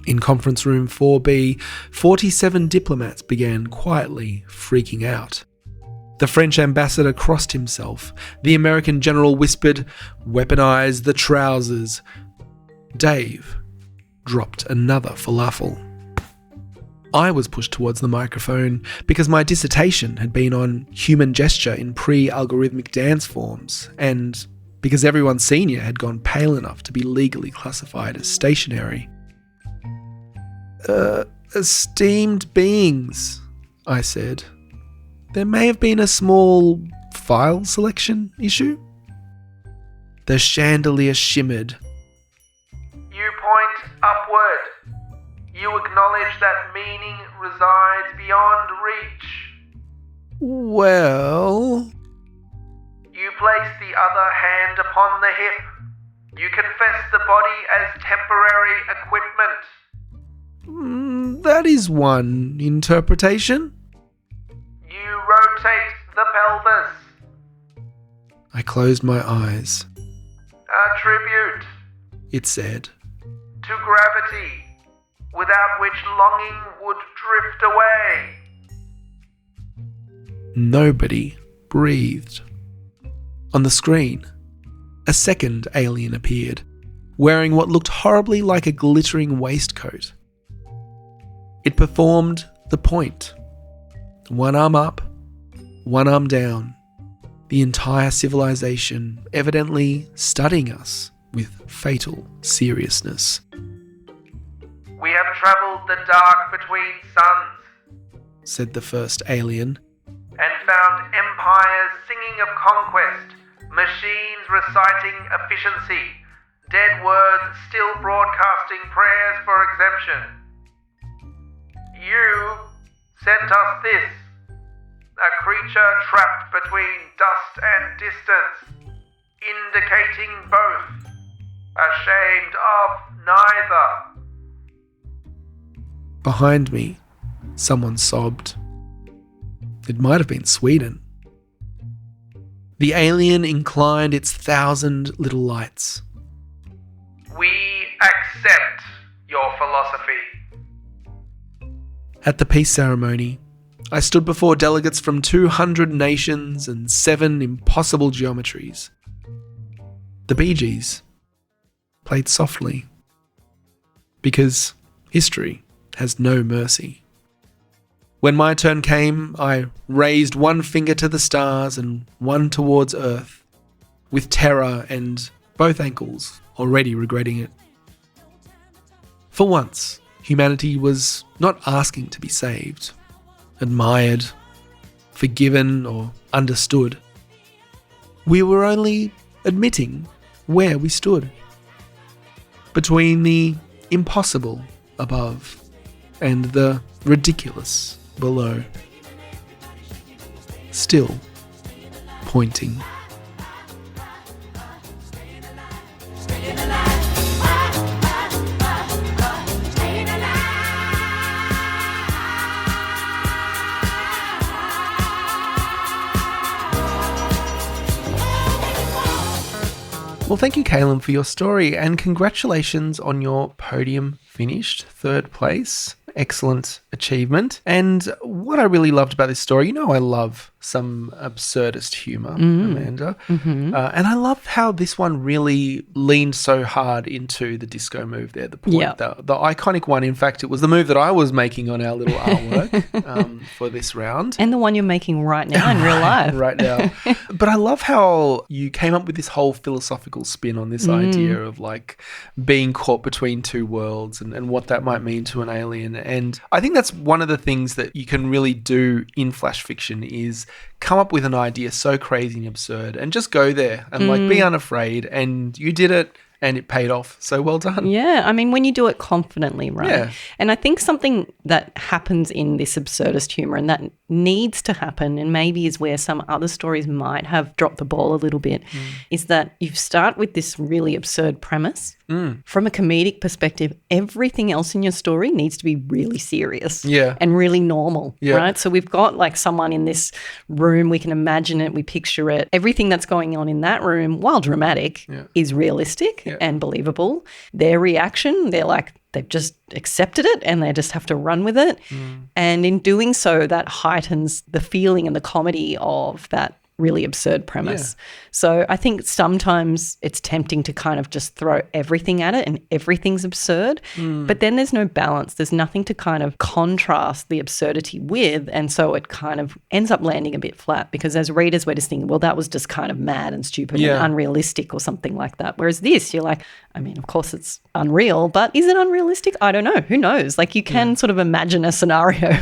In conference room 4B, 47 diplomats began quietly freaking out. The French ambassador crossed himself. The American general whispered, "Weaponize the trousers." Dave dropped another falafel. I was pushed towards the microphone because my dissertation had been on human gesture in pre-algorithmic dance forms, and because everyone senior had gone pale enough to be legally classified as stationary. Esteemed beings, I said. There may have been a small file selection issue. The chandelier shimmered. You point upward. You acknowledge that meaning resides beyond reach. Well... You place the other hand upon the hip. You confess the body as temporary equipment. That is one interpretation. You rotate the pelvis. I closed my eyes. A tribute It said. to gravity, without which longing would drift away. Nobody breathed. On the screen, a second alien appeared, wearing what looked horribly like a glittering waistcoat. It performed the point. One arm up, one arm down. The entire civilization evidently studying us with fatal seriousness. We have travelled the dark between suns, Said the first alien. and found empires singing of conquest, machines reciting efficiency, dead words still broadcasting prayers for exemption. You sent us this, a creature trapped between dust and distance, indicating both, ashamed of neither. Behind me, someone sobbed. It might have been Sweden. The alien inclined its 1,000 little lights. We accept your philosophy. At the peace ceremony, I stood before delegates from 200 nations and 7 impossible geometries. The Bee Gees played softly, because history has no mercy. When my turn came, I raised one finger to the stars and one towards Earth, with terror and both ankles already regretting it. For once, humanity was not asking to be saved, admired, forgiven, or understood. We were only admitting where we stood, between the impossible above and the ridiculous below. Still pointing. Well, thank you, Caleb, for your story, and congratulations on your podium finished, 3rd place. Excellent achievement. And what I really loved about this story, you know, I love some absurdist humour, Amanda. And I love how this one really leaned so hard into the disco move there, the point, the iconic one. In fact, it was the move that I was making on our little artwork for this round. And the one you're making right now in real life. Right now. But I love how you came up with this whole philosophical spin on this idea of like being caught between two worlds and what that might mean to an alien. And I think that's one of the things that you can really do in flash fiction is come up with an idea so crazy and absurd and just go there and like be unafraid. And you did it. and it paid off. So well done. Yeah, I mean, when you do it confidently, right? Yeah. And I think something that happens in this absurdist humour and that needs to happen, and maybe is where some other stories might have dropped the ball a little bit, is that you start with this really absurd premise. From a comedic perspective, everything else in your story needs to be really serious and really normal, right? So we've got like someone in this room, we can imagine it, we picture it. Everything that's going on in that room, while dramatic, is realistic and believable. Their reaction, they've just accepted it and they just have to run with it. And in doing so, that heightens the feeling and the comedy of that really absurd premise. So I think sometimes it's tempting to kind of just throw everything at it and everything's absurd, but then there's no balance. There's nothing to kind of contrast the absurdity with, and so it kind of ends up landing a bit flat because as readers we're just thinking, well, that was just kind of mad and stupid and unrealistic or something like that. Whereas this, you're like, I mean, of course it's unreal, but is it unrealistic? I don't know. Who knows? Like you can sort of imagine a scenario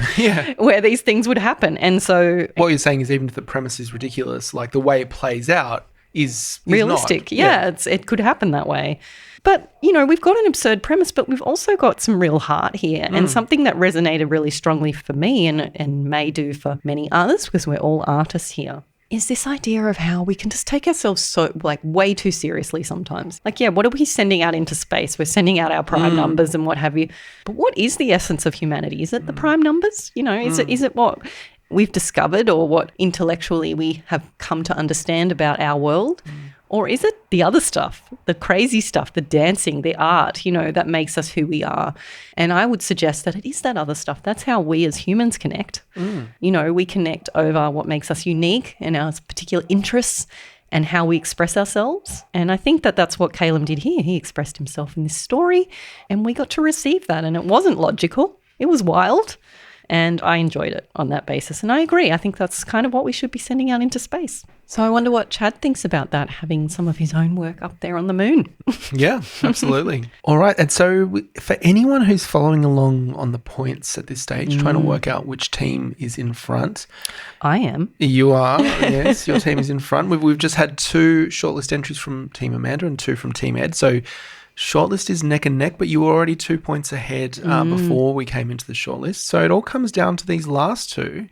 where these things would happen. And so what you're saying is even if the premise is ridiculous, like the way it plays out is realistic. Not. It could happen that way. But, you know, we've got an absurd premise, but we've also got some real heart here and something that resonated really strongly for me and may do for many others because we're all artists here. Is this idea of how we can just take ourselves so like way too seriously sometimes. Like, what are we sending out into space? We're sending out our prime numbers and what have you. But what is the essence of humanity? Is it the prime numbers? You know, is it what we've discovered or what intellectually we have come to understand about our world? Or is it the other stuff, the crazy stuff, the dancing, the art, you know, that makes us who we are? And I would suggest that it is that other stuff. That's how we as humans connect. You know, we connect over what makes us unique and our particular interests and how we express ourselves. And I think that that's what Caleb did here. He expressed himself in this story and we got to receive that. And it wasn't logical. It was wild. And I enjoyed it on that basis. And I agree. I think that's kind of what we should be sending out into space. So I wonder what Chad thinks about that, having some of his own work up there on the moon. Yeah, absolutely. All right. And so for anyone who's following along on the points at this stage, trying to work out which team is in front. I am. You are. Yes, your team is in front. We've just had 2 shortlist entries from Team Amanda and 2 from Team Ed. So shortlist is neck and neck, but you were already 2 points ahead before we came into the shortlist. So it all comes down to these last 2.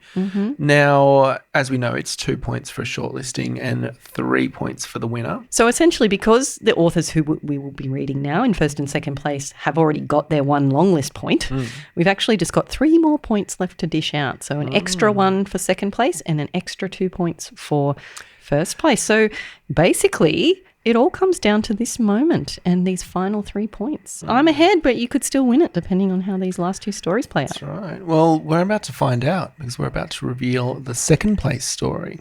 Now, as we know, it's 2 points for shortlisting and 3 points for the winner. So essentially, because the authors who we will be reading now in first and second place have already got their 1 long list point, we've actually just got 3 more points left to dish out. So an extra 1 for second place and an extra 2 points for first place. So basically, it all comes down to this moment and these final 3 points. I'm ahead, but you could still win it depending on how these last 2 stories play out. That's right. Well, we're about to find out because we're about to reveal the second place story.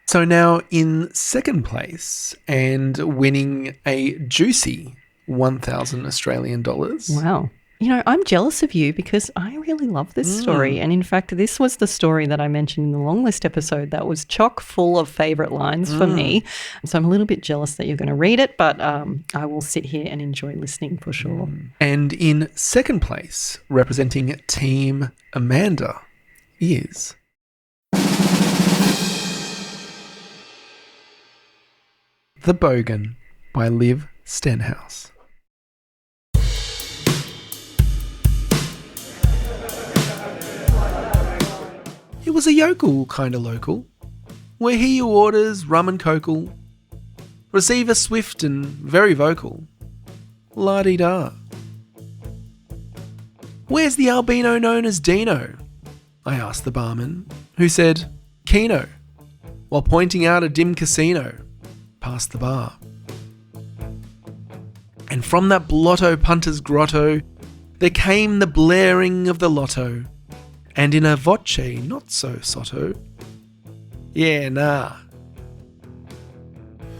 So now in second place and winning a juicy 1,000 Australian dollars. Wow. You know, I'm jealous of you because I really love this story. And in fact, this was the story that I mentioned in the long list episode that was chock full of favourite lines for me. So I'm a little bit jealous that you're going to read it, but I will sit here and enjoy listening for sure. And in second place, representing Team Amanda, is The Bogan by Liv Stenhouse. It was a yokel kind of local, where he who orders rum and cokel, receive a swift and very vocal, la-dee-da. Where's the albino known as Dino? I asked the barman, who said, Keno, while pointing out a dim casino past the bar. And from that blotto punter's grotto, there came the blaring of the lotto, and in a voce not so sotto, yeah, nah.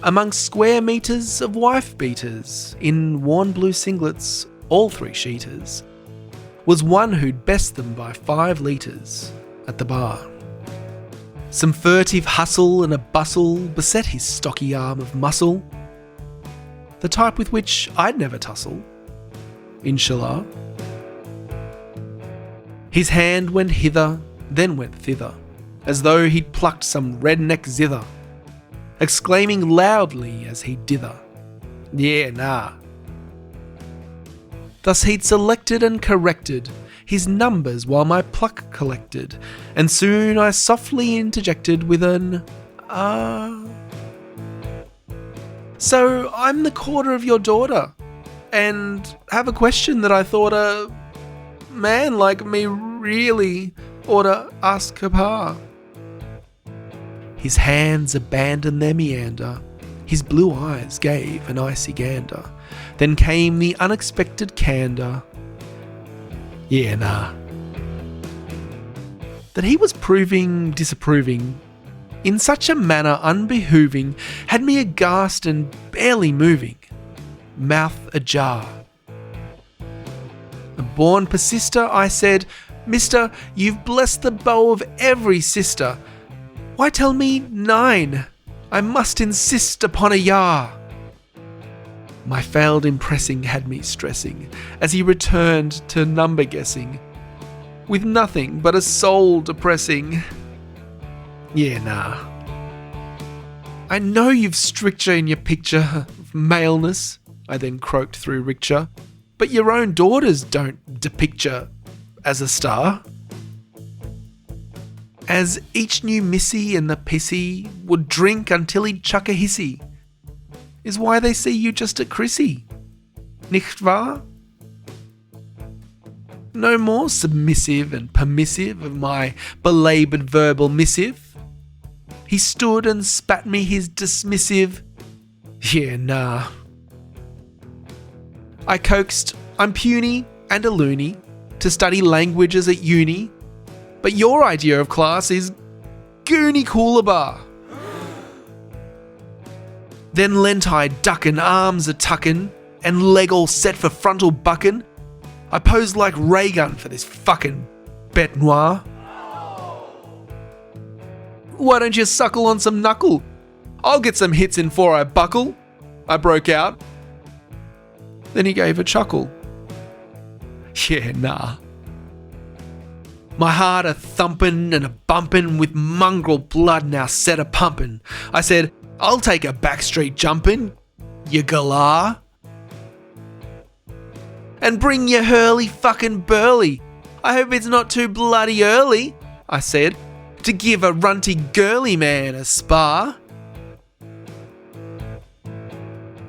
Amongst square meters of wife-beaters, in worn blue singlets, all 3 sheeters, was one who'd best them by 5 litres at the bar. Some furtive hustle and a bustle beset his stocky arm of muscle, the type with which I'd never tussle, inshallah. His hand went hither, then went thither, as though he'd plucked some redneck zither, exclaiming loudly as he dither, yeah, nah, Thus he'd selected and corrected his numbers while my pluck collected, and soon I softly interjected with an So I'm the quarter of your daughter, and have a question that I thought a man like me really ought to ask her pa. His hands abandoned their meander, his blue eyes gave an icy gander. Then came the unexpected candour. Yeah, nah. That he was proving disapproving in such a manner unbehooving had me aghast and barely moving, mouth ajar. A born persister, I said, Mister, you've blessed the bow of every sister. Why tell me 9? I must insist upon a yah. My failed impressing had me stressing as he returned to number guessing, with nothing but a soul depressing. Yeah, nah. I know you've stricture in your picture of maleness, I then croaked through ricture, but your own daughters don't depict you as a star. As each new missy and the pissy would drink until he'd chuck a hissy, is why they see you just at Chrissy. Nicht wahr? No more submissive and permissive of my belaboured verbal missive. He stood and spat me his dismissive, yeah, nah. I coaxed, I'm puny and a loony, to study languages at uni, but your idea of class is goony coolabar. Then lent I duckin', arms a-tuckin', and leg all set for frontal buckin'. I posed like ray gun for this fucking bête noire. Why don't you suckle on some knuckle? I'll get some hits in 'fore I buckle, I broke out. Then he gave a chuckle. Yeah, nah. My heart a thumpin' and a bumpin' with mongrel blood now set a pumpin'. I said, I'll take a backstreet jumpin', you galah. And bring your hurly fucking burly. I hope it's not too bloody early, I said, to give a runty girly man a spar.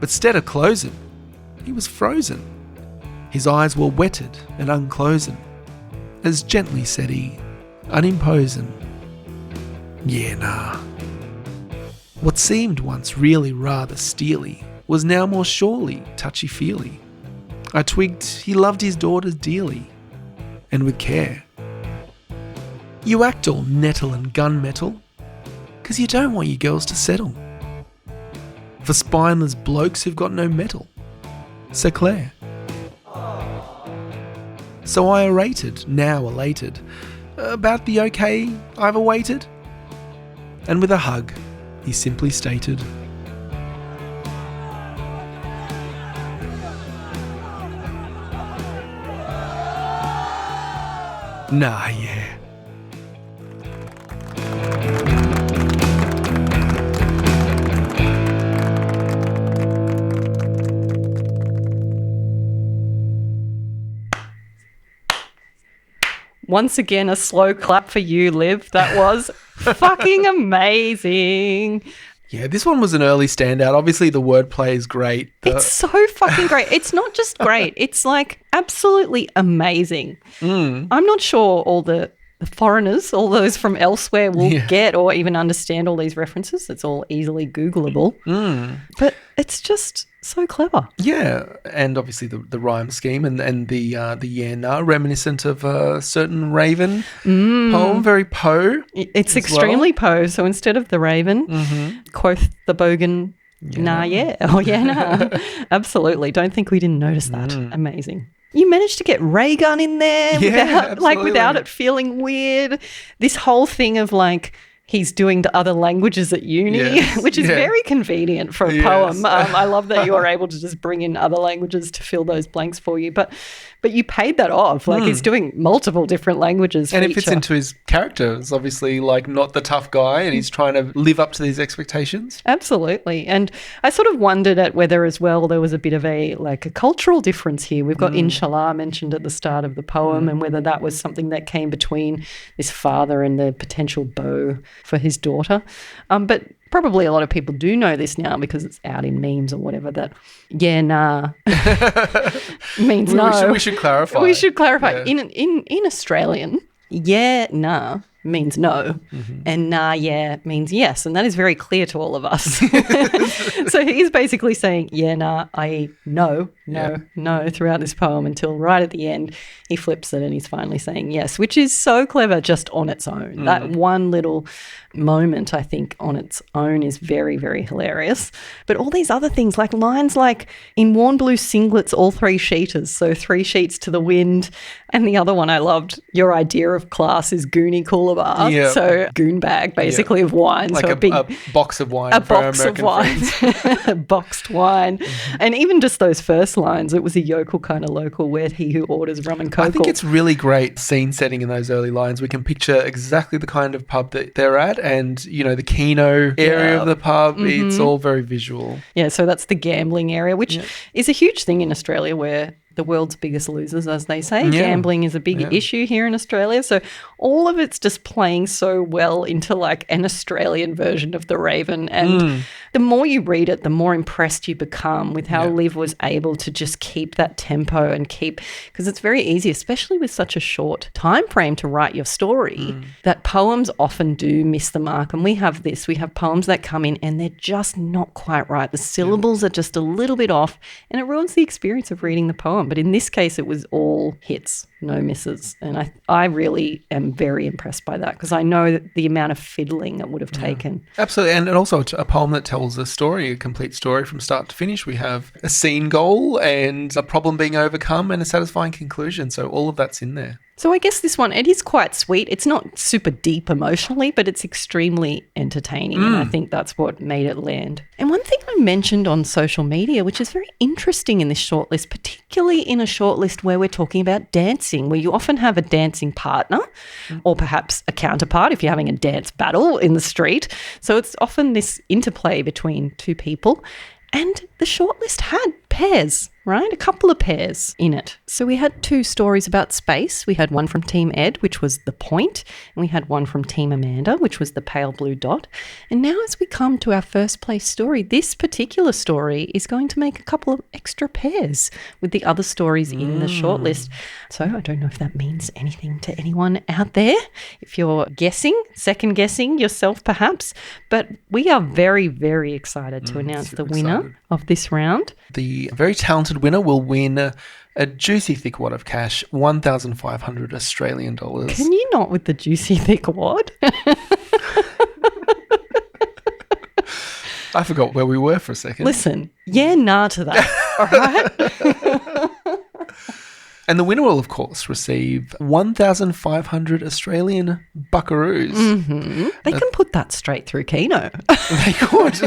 But stead of closin', he was frozen. His eyes were wetted and unclosin', as gently said he, unimposin', yeah, nah. What seemed once really rather steely was now more surely touchy-feely. I twigged he loved his daughters dearly, and with care. You act all nettle and gunmetal, 'cause you don't want your girls to settle for spineless blokes who've got no metal. C'est clair. So I orated, now elated, about the okay I've awaited, and with a hug, he simply stated, nah, yeah. Once again, a slow clap for you, Liv. That was fucking amazing. Yeah, this one was an early standout. Obviously, the wordplay is great. It's so fucking great. It's not just great. It's like absolutely amazing. I'm not sure all the foreigners, all those from elsewhere will get or even understand all these references. It's all easily Googleable. But it's just so clever. Yeah, and obviously the rhyme scheme and the yeah nah, reminiscent of a certain Raven poem, very Poe. It's extremely Poe. So instead of the Raven, quoth the bogan, nah, yeah. Oh, yeah, nah. Absolutely. Don't think we didn't notice that. Amazing. You managed to get ray gun in there without it feeling weird. This whole thing of like, he's doing the other languages at uni, Yes, which is yeah. very convenient for a Yes. poem. I love that you are able to just bring in other languages to fill those blanks for you. But you paid that off. Like he's doing multiple different languages. And it fits into his character. It's obviously like not the tough guy and he's trying to live up to these expectations. Absolutely. And I sort of wondered at whether as well there was a bit of a cultural difference here. We've got inshallah mentioned at the start of the poem and whether that was something that came between this father and the potential beau for his daughter. But probably a lot of people do know this now because it's out in memes or whatever that, yeah, nah, means no. We should clarify. We should clarify. Yeah. In Australian, yeah, nah means no, and nah, yeah means yes, and that is very clear to all of us. So he's basically saying yeah, nah, i.e. no throughout this poem until right at the end he flips it and he's finally saying yes, which is so clever just on its own. That one little moment, I think, on its own is very, very hilarious. But all these other things, like lines like in worn blue singlets, all 3 sheeters, so 3 sheets to the wind. And the other one I loved, your idea of class is goonie cooler bar. Yeah. So goon bag, basically, of wine. Like so a box of wine a for our box of American wine, friends. boxed wine. And even just those first lines, it was a yokel kind of local, where he who orders rum and coke. I think it's really great scene setting in those early lines. We can picture exactly the kind of pub that they're at and, you know, the Keno area of the pub. It's all very visual. Yeah, so that's the gambling area, which is a huge thing in Australia where the world's biggest losers, as they say. Yeah. Gambling is a big issue here in Australia. So all of it's just playing so well into like an Australian version of The Raven. And the more you read it, the more impressed you become with how Liv was able to just keep that tempo and keep, because it's very easy, especially with such a short time frame to write your story, that poems often do miss the mark. And we have this, we have poems that come in and they're just not quite right. The syllables are just a little bit off and it ruins the experience of reading the poem. But in this case, it was all hits, no misses. And I really am very impressed by that because I know that the amount of fiddling it would have taken. Absolutely. And also a poem that tells a story, a complete story from start to finish. We have a scene goal and a problem being overcome and a satisfying conclusion. So all of that's in there. So I guess this one, it is quite sweet. It's not super deep emotionally, but it's extremely entertaining. And I think that's what made it land. And one thing I mentioned on social media, which is very interesting in this shortlist, particularly in a shortlist where we're talking about dancing, where you often have a dancing partner or perhaps a counterpart if you're having a dance battle in the street. So it's often this interplay between 2 people. And the shortlist had pairs, right? A couple of pairs in it. So we had 2 stories about space. We had one from Team Ed, which was The Point, and we had one from Team Amanda, which was The Pale Blue Dot. And now as we come to our first place story, this particular story is going to make a couple of extra pairs with the other stories in the shortlist. So I don't know if that means anything to anyone out there, if you're guessing, second guessing yourself perhaps, but we are very, very excited to announce the winner of this round. The very talented winner will win a juicy thick wad of cash, 1,500 Australian dollars. Can you not with the juicy thick wad? I forgot where we were for a second. Listen, yeah, nah to that, all right? And the winner will, of course, receive 1,500 Australian buckaroos. They can put that straight through Keno. They could.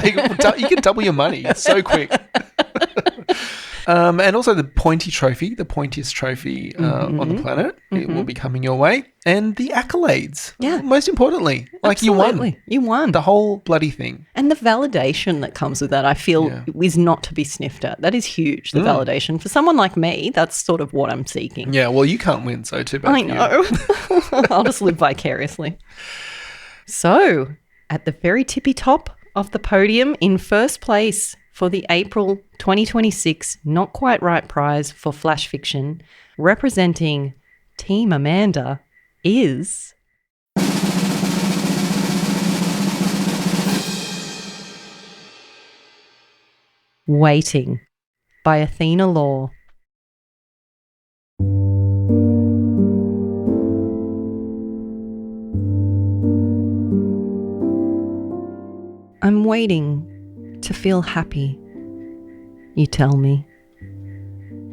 You can double your money so quick. And also the Pointy Trophy, the pointiest trophy on the planet. It will be coming your way. And the accolades. Yeah. Most importantly. Like Absolutely. you won. You won. The whole bloody thing. And the validation that comes with that, I feel, is not to be sniffed at. That is huge, the validation. For someone like me, that's sort of what I'm seeking. Yeah, well, you can't win, so too bad I for you. know. I'll just live vicariously. So, at the very tippy top of the podium, in first place for the April 2026 Not Quite Right Prize for Flash Fiction, representing Team Amanda, is... Waiting by Athena Law. I'm waiting to feel happy, you tell me,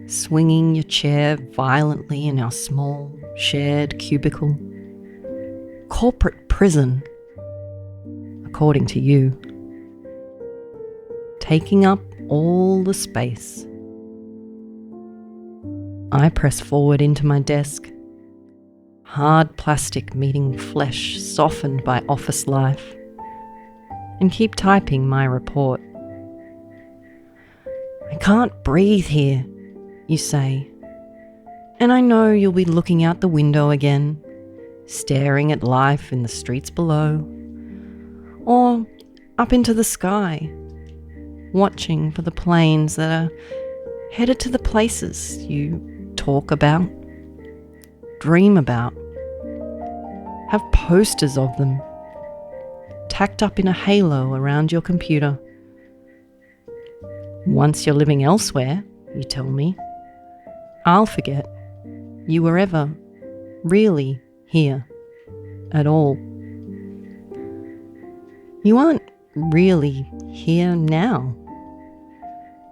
swinging your chair violently in our small, shared cubicle. Corporate prison, according to you, taking up all the space. I press forward into my desk, hard plastic meeting flesh softened by office life, and keep typing my report. I can't breathe here, you say, and I know you'll be looking out the window again, staring at life in the streets below, or up into the sky, watching for the planes that are headed to the places you talk about, dream about, have posters of them, tacked up in a halo around your computer. Once you're living elsewhere, you tell me, I'll forget you were ever really here at all. You aren't really here now.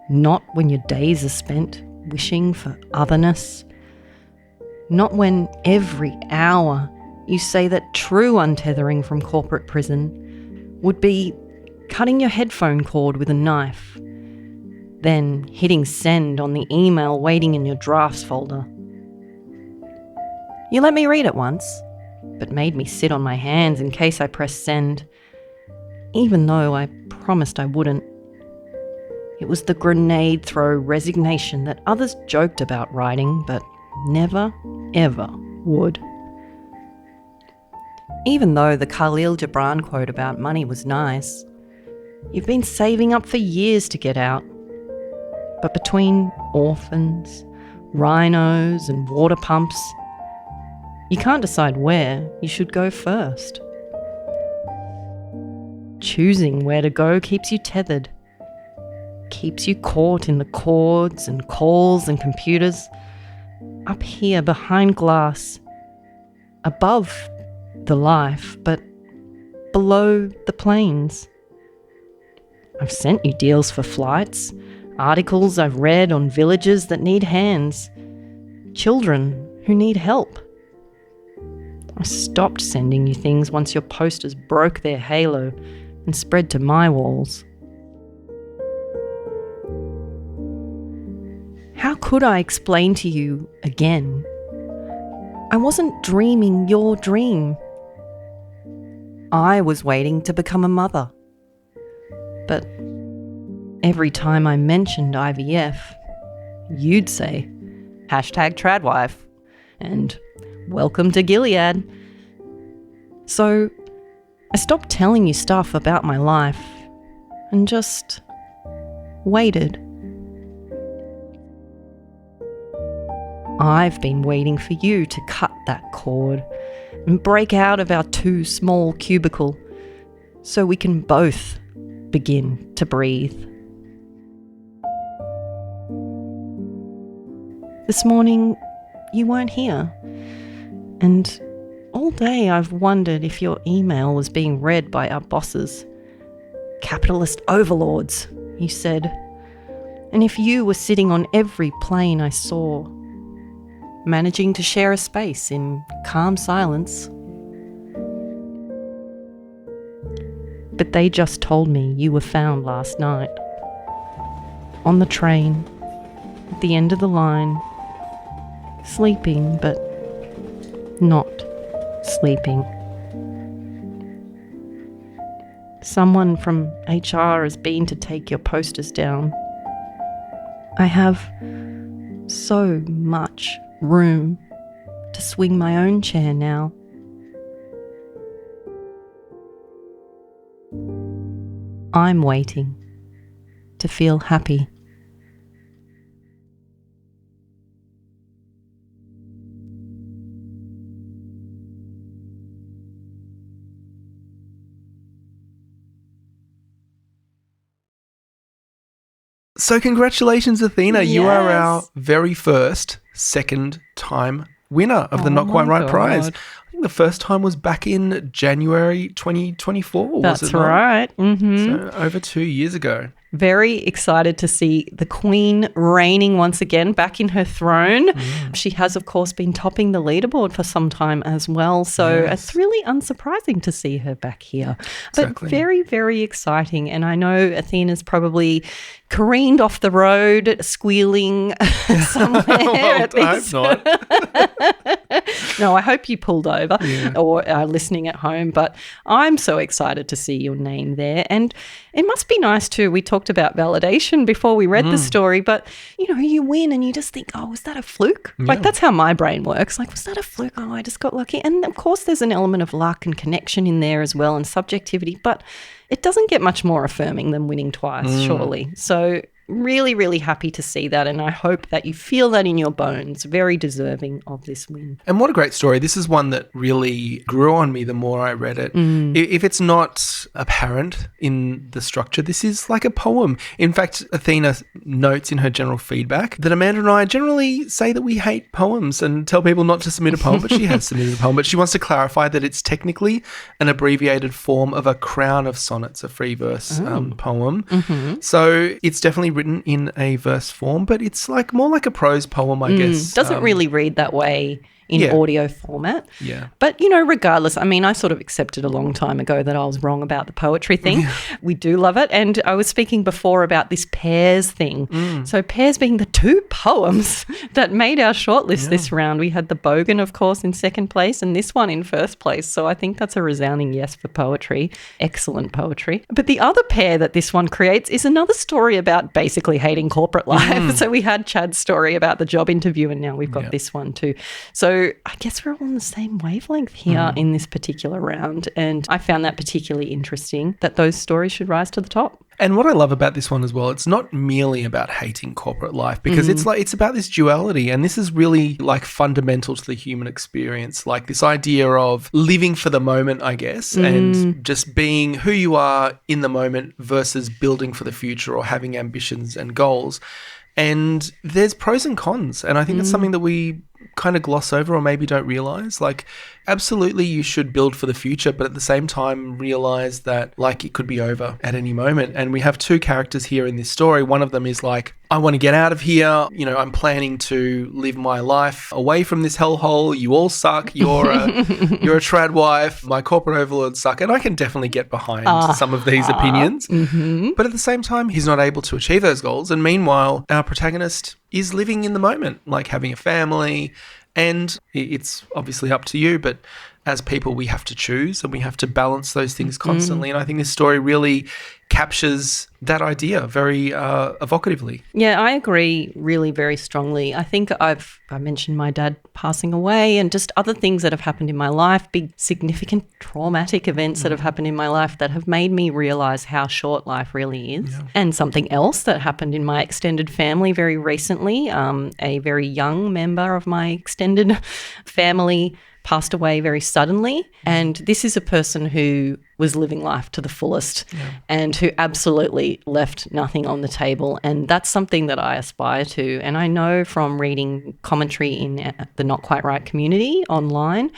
Not when your days are spent wishing for otherness. Not when every hour you say that true untethering from corporate prison would be cutting your headphone cord with a knife, then hitting send on the email waiting in your drafts folder. You let me read it once, but made me sit on my hands in case I pressed send, even though I promised I wouldn't. It was the grenade throw resignation that others joked about writing, but never, ever would. Even though the Khalil Gibran quote about money was nice, you've been saving up for years to get out. But between orphans, rhinos and water pumps, you can't decide where you should go first. Choosing where to go keeps you tethered, keeps you caught in the cords and calls and computers, up here behind glass, above the life, but below the planes. I've sent you deals for flights, articles I've read on villages that need hands, children who need help. I stopped sending you things once your posters broke their halo and spread to my walls. How could I explain to you again? I wasn't dreaming your dream. I was waiting to become a mother. But every time I mentioned IVF, you'd say, #tradwife, and welcome to Gilead. So I stopped telling you stuff about my life and just waited. I've been waiting for you to cut that cord and break out of our too small cubicle so we can both begin to breathe. This morning, you weren't here, and all day I've wondered if your email was being read by our bosses. Capitalist overlords, you said, and if you were sitting on every plane I saw, managing to share a space in calm silence. But they just told me you were found last night, on the train, at the end of the line, sleeping but not sleeping. Someone from HR has been to take your posters down. I have so much room to swing my own chair now. I'm waiting to feel happy. So congratulations, Athena. You are our Yes. very first second-time winner of the Not Quite Right prize. I think the first time was back in January 2024, was That's it not? right. Mm-hmm. So over 2 years ago. very excited to see the Queen reigning once again back in her throne. She has, of course, been topping the leaderboard for some time as well. So it's really unsurprising to see her back here. But very, very exciting. And I know Athena's probably careened off the road, squealing somewhere. Well, I hope not. No, I hope you pulled over or are listening at home. But I'm so excited to see your name there. And it must be nice too. We talked about validation before we read the story, but you win and you just think, oh, was that a fluke? Like that's how my brain works. Like, was that a fluke? Oh, I just got lucky. And of course there's an element of luck and connection in there as well and subjectivity, but it doesn't get much more affirming than winning twice, surely. So really, really happy to see that. And I hope that you feel that in your bones. Very deserving of this win. And what a great story. This is one that really grew on me the more I read it. If it's not apparent in the structure, this is like a poem. In fact, Athena notes in her general feedback that Amanda and I generally say that we hate poems and tell people not to submit a poem, but she has submitted a poem. But she wants to clarify that it's technically an abbreviated form of a crown of sonnets, a free verse poem. So it's definitely written in a verse form, but it's like more like a prose poem, I guess. Doesn't really read that way in audio format. Yeah. But, regardless, I mean, I sort of accepted a long time ago that I was wrong about the poetry thing. We do love it. And I was speaking before about this pairs thing. So pairs being the two poems that made our shortlist this round. We had the Bogan, of course, in second place and this one in first place. So I think that's a resounding yes for poetry. Excellent poetry. But the other pair that this one creates is another story about basically hating corporate life. So we had Chad's story about the job interview and now we've got this one too. So I guess we're all on the same wavelength here in this particular round. And I found that particularly interesting that those stories should rise to the top. And what I love about this one as well, it's not merely about hating corporate life because it's about this duality. And this is really like fundamental to the human experience, like this idea of living for the moment, I guess, and just being who you are in the moment versus building for the future or having ambitions and goals. And there's pros and cons. And I think it's something that we kind of gloss over or maybe don't realize. Like, absolutely you should build for the future, but at the same time realize that like it could be over at any moment. And we have two characters here in this story. One of them is like, I want to get out of here. I'm planning to live my life away from this hellhole. You all suck. You're a trad wife. My corporate overlords suck. And I can definitely get behind some of these opinions. But at the same time, he's not able to achieve those goals. And meanwhile, our protagonist is living in the moment, like having a family. And it's obviously up to you, but as people, we have to choose and we have to balance those things constantly. And I think this story really captures that idea very evocatively. Yeah, I agree really very strongly. I think I mentioned my dad passing away and just other things that have happened in my life, big significant traumatic events that have happened in my life that have made me realise how short life really is. Yeah. And something else that happened in my extended family very recently, a very young member of my extended family passed away very suddenly. And this is a person who was living life to the fullest and who absolutely left nothing on the table. And that's something that I aspire to. And I know from reading commentary in the Not Quite Right community online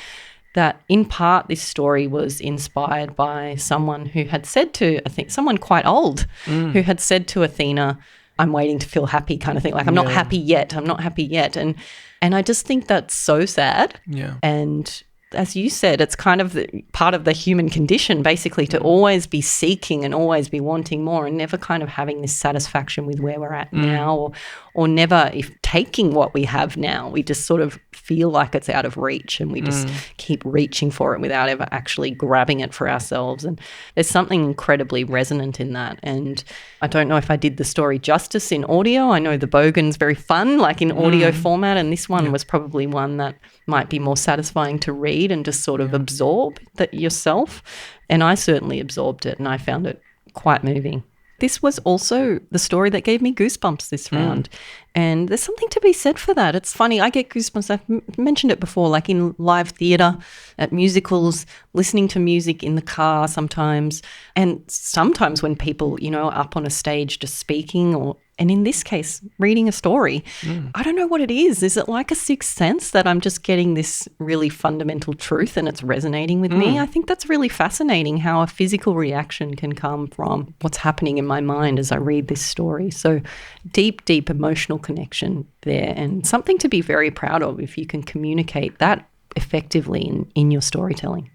that in part this story was inspired by someone who had said to, I think someone quite old, who had said to Athena, I'm waiting to feel happy kind of thing. Like, I'm not happy yet. I'm not happy yet. And I just think that's so sad. Yeah. And as you said, it's kind of part of the human condition, basically, to always be seeking and always be wanting more and never kind of having this satisfaction with where we're at now or never taking what we have now. We just sort of feel like it's out of reach and we just keep reaching for it without ever actually grabbing it for ourselves. And there's something incredibly resonant in that. And I don't know if I did the story justice in audio. I know the Bogan's very fun, like in audio format, and this one was probably one that might be more satisfying to read and just sort of absorb that yourself. And I certainly absorbed it and I found it quite moving. This was also the story that gave me goosebumps this round. And there's something to be said for that. It's funny, I get goosebumps. I've mentioned it before, like in live theatre, at musicals, listening to music in the car sometimes. And sometimes when people, are up on a stage just speaking or And in this case, reading a story, I don't know what it is. Is it like a sixth sense that I'm just getting this really fundamental truth and it's resonating with me? I think that's really fascinating how a physical reaction can come from what's happening in my mind as I read this story. So deep, deep emotional connection there, and something to be very proud of if you can communicate that effectively in your storytelling.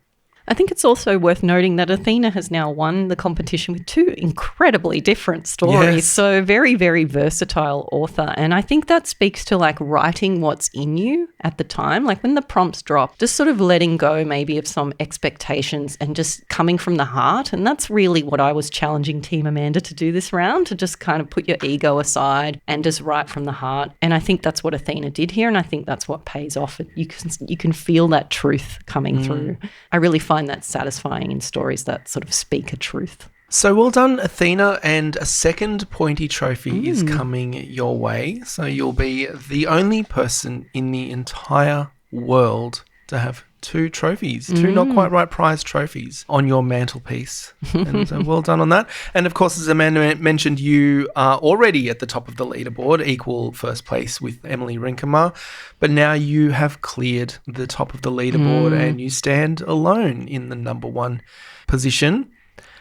I think it's also worth noting that Athena has now won the competition with 2 incredibly different stories. Yes. So very, very versatile author. And I think that speaks to like writing what's in you at the time. Like when the prompts drop, just sort of letting go maybe of some expectations and just coming from the heart. And that's really what I was challenging Team Amanda to do this round, to just kind of put your ego aside and just write from the heart. And I think that's what Athena did here. And I think that's what pays off. You can feel that truth coming through. I really find that satisfying in stories that sort of speak a truth. So well done, Athena, and a second pointy trophy is coming your way. So you'll be the only person in the entire world to have 2 trophies, 2 Not Quite Right prize trophies on your mantelpiece. And so well done on that. And of course, as Amanda mentioned, you are already at the top of the leaderboard, equal first place with Emily Rinkema. But now you have cleared the top of the leaderboard and you stand alone in the number 1 position.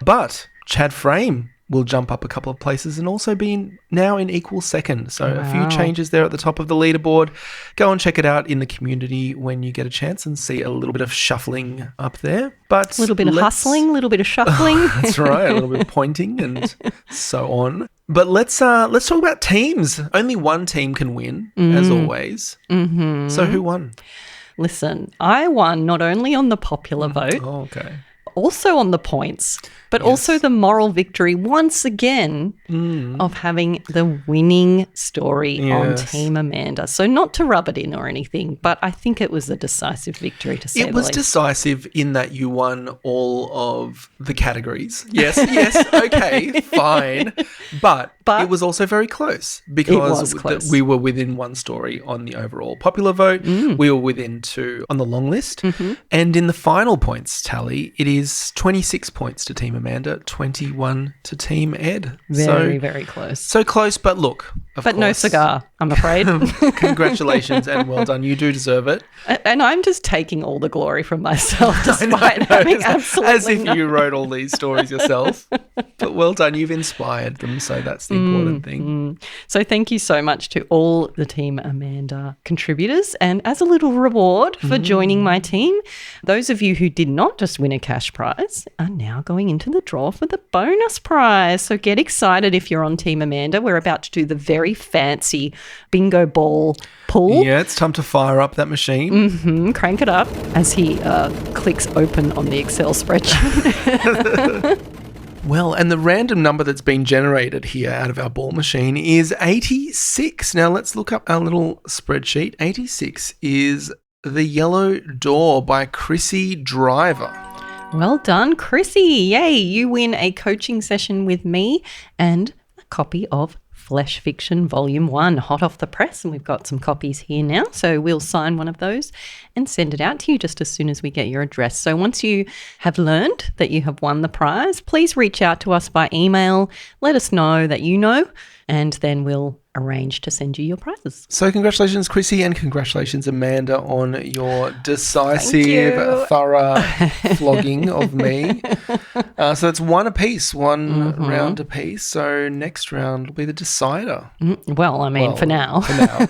But Chad Frame will jump up a couple of places and also be now in equal second. So a few changes there at the top of the leaderboard. Go and check it out in the community when you get a chance and see a little bit of shuffling up there. But A little bit of hustling, a little bit of shuffling. That's right, a little bit of pointing and so on. But let's talk about teams. Only one team can win, as always. Mm-hmm. So who won? Listen, I won not only on the popular vote, Oh, okay. also on the points, but also the moral victory once again of having the winning story on Team Amanda. So not to rub it in or anything, but I think it was a decisive victory to say the least. It was decisive in that you won all of the categories. Yes, okay, fine. But it was also very close because we were within 1 story on the overall popular vote. We were within 2 on the long list. And in the final points tally, it is 26 points to Team Amanda, 21 to Team Ed. Very, very close. So close, but look, of course. No cigar, I'm afraid. Congratulations and well done. You do deserve it. And I'm just taking all the glory from myself despite having absolutely as if you wrote all these stories yourself. But well done. You've inspired them, so that's the important thing. So thank you so much to all the Team Amanda contributors. And as a little reward for joining my team, those of you who did not just win a cash prize are now going into the draw for the bonus prize. So get excited if you're on Team Amanda. We're about to do the very fancy bingo ball pull. Yeah, it's time to fire up that machine. Crank it up as he clicks open on the Excel spreadsheet. Well, and the random number that's been generated here out of our ball machine is 86. Now let's look up our little spreadsheet. 86 is The Yellow Door by Chrissy Driver. Well done, Chrissy. Yay, you win a coaching session with me and a copy of Flesh Fiction Volume 1, hot off the press, and we've got some copies here now, so we'll sign one of those and send it out to you just as soon as we get your address. So once you have learned that you have won the prize, please reach out to us by email, let us know that you know, and then we'll arrange to send you your prizes. So congratulations, Chrissy, and congratulations, Amanda, on your decisive, thorough flogging of me. So it's 1 apiece, 1 round apiece. So next round will be the decider. For now. For now.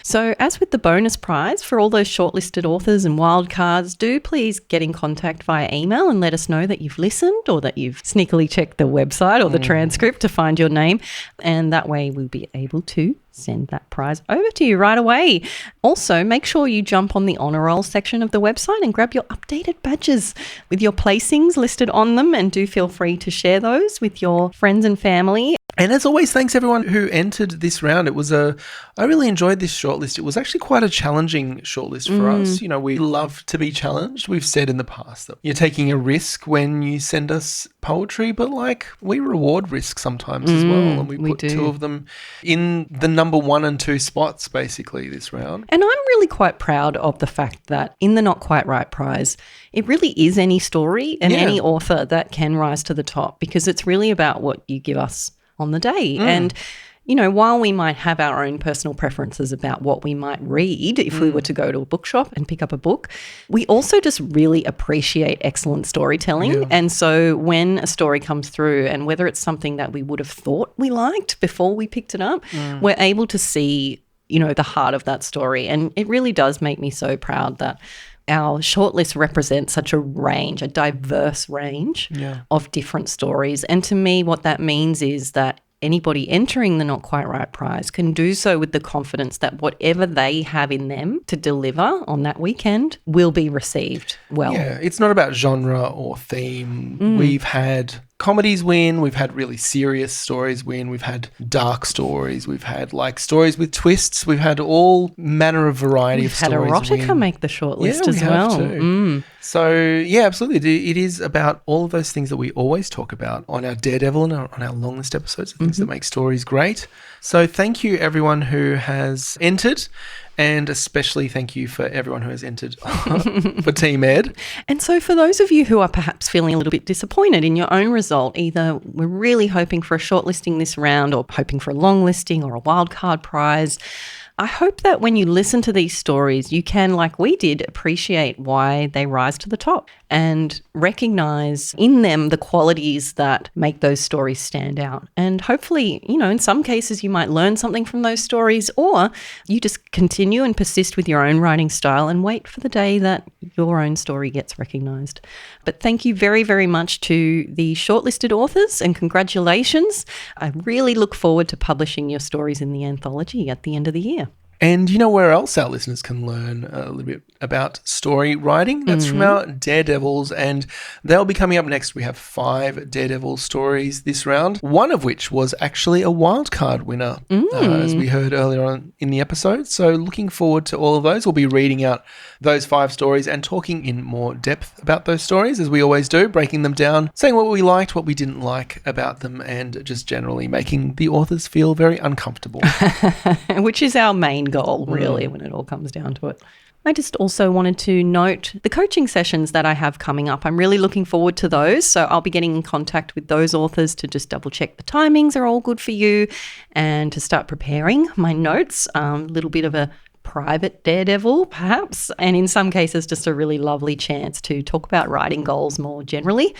So as with the bonus prize, for all those shortlisted authors and wildcards, do please get in contact via email and let us know that you've listened or that you've sneakily checked the website or the transcript to find your name. And that way we'll be able to send that prize over to you right away. Also, make sure you jump on the honor roll section of the website and grab your updated badges with your placings listed on them, and do feel free to share those with your friends and family. And as always, thanks everyone who entered this round. I really enjoyed this shortlist. It was actually quite a challenging shortlist for us. You know, we love to be challenged. We've said in the past that you're taking a risk when you send us poetry, but we reward risk sometimes as well. And we put 2 of them in the number 1 and 2 spots basically this round. And I'm really quite proud of the fact that in the Not Quite Right prize, it really is any story and any author that can rise to the top, because it's really about what you give us on the day. And you know, while we might have our own personal preferences about what we might read if we were to go to a bookshop and pick up a book, we also just really appreciate excellent storytelling. Yeah. And so when a story comes through, and whether it's something that we would have thought we liked before we picked it up, we're able to see, you know, the heart of that story. And it really does make me so proud that our shortlist represents such a range, a diverse range of different stories. And to me, what that means is that anybody entering the Not Quite Right prize can do so with the confidence that whatever they have in them to deliver on that weekend will be received well. Yeah, it's not about genre or theme. We've had comedies win, we've had really serious stories win, we've had dark stories, we've had like stories with twists, we've had all manner of variety of stories. We've had erotica make the shortlist as well. So, yeah, absolutely. It is about all of those things that we always talk about on our Daredevil and on our long list episodes, the things that make stories great. So thank you, everyone who has entered, and especially thank you for everyone who has entered for Team Ed. And so for those of you who are perhaps feeling a little bit disappointed in your own result, either we're really hoping for a shortlisting this round or hoping for a long listing or a wildcard prize, I hope that when you listen to these stories, you can, like we did, appreciate why they rise to the top and recognize in them the qualities that make those stories stand out. And hopefully, you know, in some cases you might learn something from those stories, or you just continue and persist with your own writing style and wait for the day that your own story gets recognized. But thank you very, very much to the shortlisted authors, and congratulations. I really look forward to publishing your stories in the anthology at the end of the year. And you know where else our listeners can learn a little bit about story writing? That's from our Daredevils, and they'll be coming up next. We have 5 Daredevil stories this round, one of which was actually a wildcard winner, as we heard earlier on in the episode. So looking forward to all of those. We'll be reading out those 5 stories and talking in more depth about those stories, as we always do, breaking them down, saying what we liked, what we didn't like about them, and just generally making the authors feel very uncomfortable. Which is our main goal, really, when it all comes down to it. I just also wanted to note the coaching sessions that I have coming up. I'm really looking forward to those. So I'll be getting in contact with those authors to just double check the timings are all good for you and to start preparing my notes, a little bit of a private Daredevil perhaps, and in some cases just a really lovely chance to talk about writing goals more generally.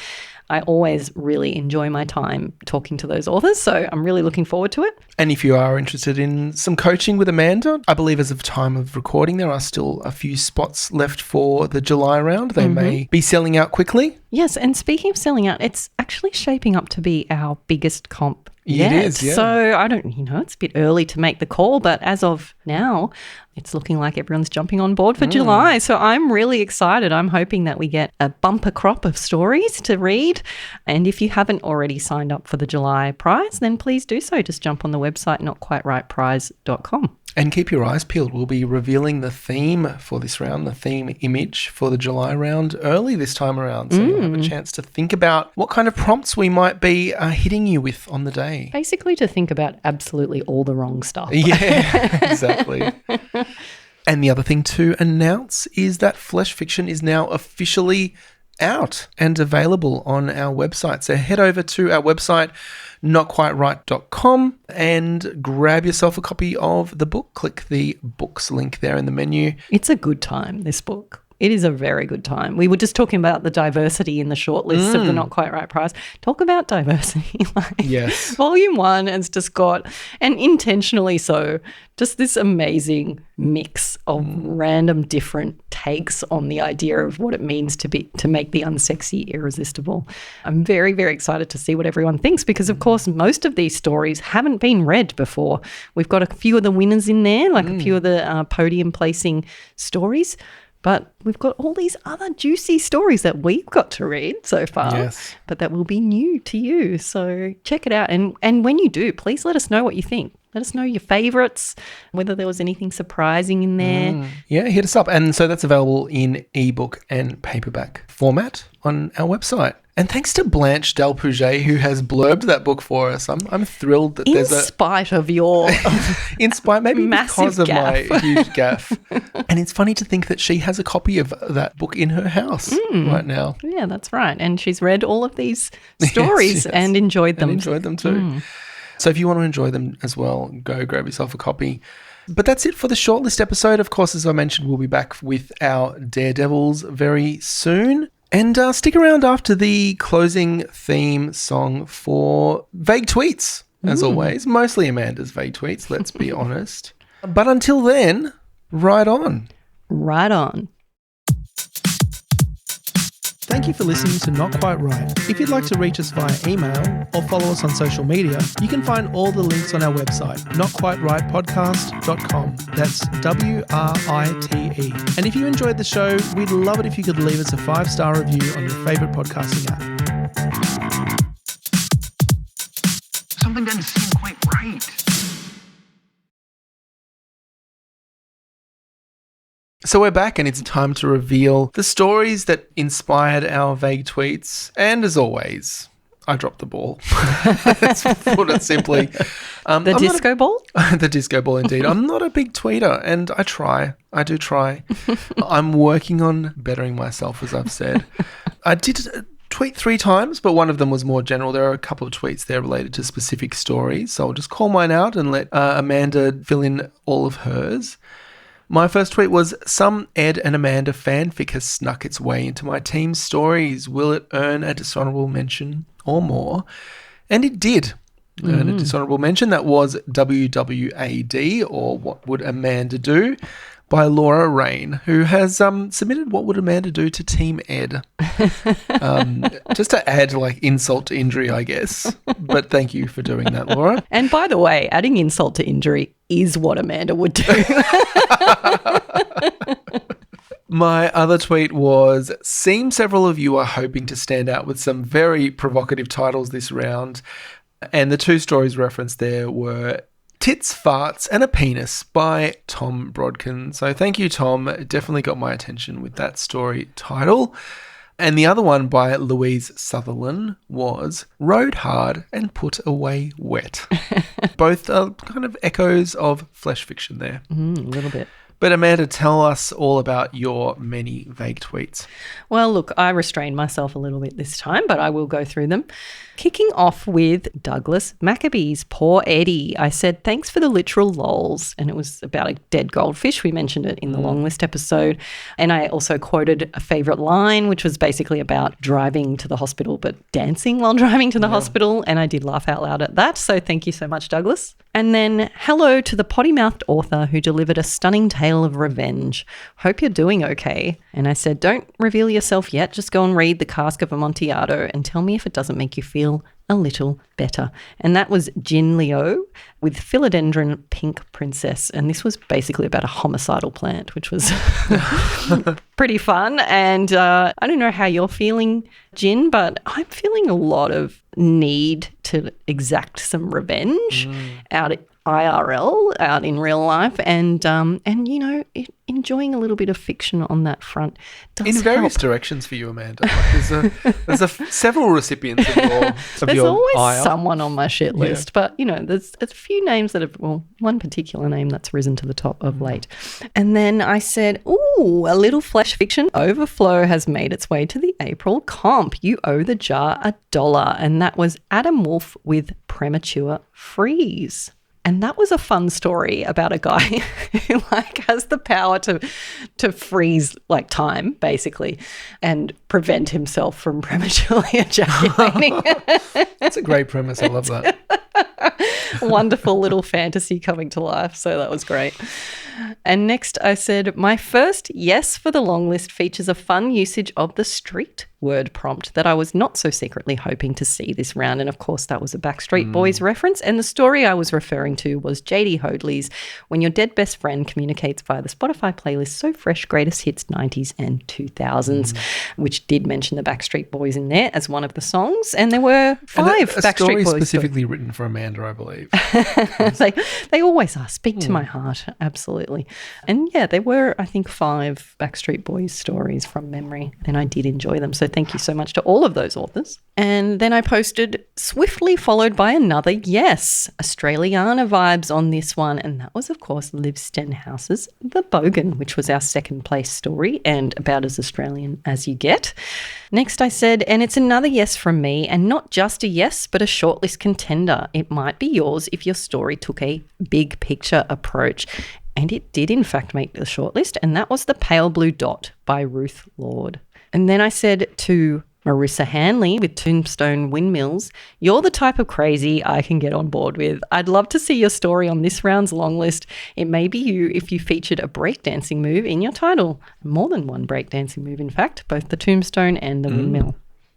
I always really enjoy my time talking to those authors, so I'm really looking forward to it. And if you are interested in some coaching with Amanda, I believe as of time of recording, there are still a few spots left for the July round. They may be selling out quickly. Yes, and speaking of selling out, it's actually shaping up to be our biggest comp yet. It is, yeah. So I don't, it's a bit early to make the call, but as of now, it's looking like everyone's jumping on board for July. So I'm really excited. I'm hoping that we get a bumper crop of stories to read. And if you haven't already signed up for the July prize, then please do so. Just jump on the website, notquiterightprize.com. And keep your eyes peeled. We'll be revealing the theme for this round, the theme image for the July round early this time around. So you'll have a chance to think about what kind of prompts we might be hitting you with on the day. Basically to think about absolutely all the wrong stuff. Yeah, exactly. And the other thing to announce is that Flesh Fiction is now officially out and available on our website. So head over to our website, notquiteright.com, and grab yourself a copy of the book. Click the books link there in the menu. It's a good time, this book. It is a very good time. We were just talking about the diversity in the shortlist of the Not Quite Right prize. Talk about diversity. Yes. Volume 1 has just got, and intentionally so, just this amazing mix of random different takes on the idea of what it means to make the unsexy irresistible. I'm very, very excited to see what everyone thinks because, of course, most of these stories haven't been read before. We've got a few of the winners in there, like a few of the podium placing stories. But we've got all these other juicy stories that we've got to read so far, but that will be new to you. So check it out. And when you do, please let us know what you think. Let us know your favourites, whether there was anything surprising in there. Yeah, hit us up. And so that's available in ebook and paperback format on our website. And thanks to Blanche Delpouget, who has blurbed that book for us. I'm thrilled that there's in spite of your in spite, maybe because of gaffe. my huge gaffe. And it's funny to think that she has a copy of that book in her house right now. Yeah, that's right. And she's read all of these stories and enjoyed them. And enjoyed them too. So if you want to enjoy them as well, go grab yourself a copy. But that's it for the Shortlist episode. Of course, as I mentioned, we'll be back with our Daredevils very soon. And stick around after the closing theme song for Vague Tweets, as always. Mostly Amanda's Vague Tweets, let's be honest. But until then, right on. Right on. Thank you for listening to Not Quite Right. If you'd like to reach us via email or follow us on social media, you can find all the links on our website, notquiterightpodcast.com. That's WRITE. And if you enjoyed the show, we'd love it if you could leave us a 5-star review on your favourite podcasting app. Something doesn't seem quite right. So we're back and it's time to reveal the stories that inspired our Vague Tweets. And as always, I dropped the ball. Let's put it simply. The disco ball? The disco ball, indeed. I'm not a big tweeter and I try. I do try. I'm working on bettering myself, as I've said. I did tweet 3 times, but one of them was more general. There are a couple of tweets there related to specific stories. So I'll just call mine out and let Amanda fill in all of hers. My first tweet was, some Ed and Amanda fanfic has snuck its way into my team's stories. Will it earn a dishonourable mention or more? And it did earn a dishonourable mention. That was WWAD, or What Would Amanda Do, by Laura Rain, who has submitted What Would Amanda Do to Team Ed. Just to add insult to injury, I guess. But thank you for doing that, Laura. And by the way, adding insult to injury is what Amanda would do. My other tweet was, seems several of you are hoping to stand out with some very provocative titles this round. And the 2 stories referenced there were Tits, Farts and a Penis by Tom Brodkin. So thank you, Tom. It definitely got my attention with that story title. And the other one by Louise Sutherland was Rode Hard and Put Away Wet. Both are kind of echoes of flesh fiction there. A little bit. But Amanda, tell us all about your many vague tweets. Well, look, I restrained myself a little bit this time, but I will go through them. Kicking off with Douglas Maccabee's Poor Eddie. I said, thanks for the literal lols. And it was about a dead goldfish. We mentioned it in the long list episode. And I also quoted a favourite line, which was basically about driving to the hospital, but dancing while driving to the hospital. And I did laugh out loud at that. So thank you so much, Douglas. And then hello to the potty-mouthed author who delivered a stunning tale of revenge. Hope you're doing okay. And I said, don't reveal yourself yet. Just go and read The Cask of Amontillado and tell me if it doesn't make you feel a little better. And that was Jin Leo with Philodendron Pink Princess. And this was basically about a homicidal plant, which was pretty fun. And I don't know how you're feeling, Jin, but I'm feeling a lot of need to exact some revenge out at IRL, out in real life, and you know, enjoying a little bit of fiction on that front does in various help. directions for you, Amanda. There's several recipients of your There's always ire. someone on my shit list, but you know, there's a few names that have, well, one particular name that's risen to the top of late. And then I said, ooh, a little flash fiction overflow has made its way to the April comp. You owe the jar $1, and that was Adam Wolfe with Premature Freeze. And that was a fun story about a guy who has the power to freeze time basically and prevent himself from prematurely ejaculating. That's a great premise. I love that. Wonderful little fantasy coming to life. So that was great. And next I said, my first yes for the long list features a fun usage of the street word prompt that I was not so secretly hoping to see this round. And of course, that was a Backstreet Boys reference. And the story I was referring to was J.D. Hoadley's When Your Dead Best Friend Communicates via the Spotify playlist So Fresh Greatest Hits 90s and 2000s, which did mention the Backstreet Boys in there as one of the songs. And there were 5 Backstreet story Boys specifically written for Amanda, I believe. They always are. Speak to my heart. Absolutely. And yeah, there were, I think, 5 Backstreet Boys stories from memory, and I did enjoy them. So thank you so much to all of those authors. And then I posted swiftly followed by another yes. Australiana vibes on this one. And that was, of course, Liv Stenhouse's The Bogan, which was our second place story and about as Australian as you get. Next I said, and it's another yes from me, and not just a yes, but a shortlist contender. It might be yours if your story took a big picture approach. And it did, in fact, make the shortlist, and that was The Pale Blue Dot by Ruth Lord. And then I said to Marissa Hanley with Tombstone Windmills, you're the type of crazy I can get on board with. I'd love to see your story on this round's long list. It may be you if you featured a breakdancing move in your title. More than one breakdancing move, in fact, both the tombstone and the windmill.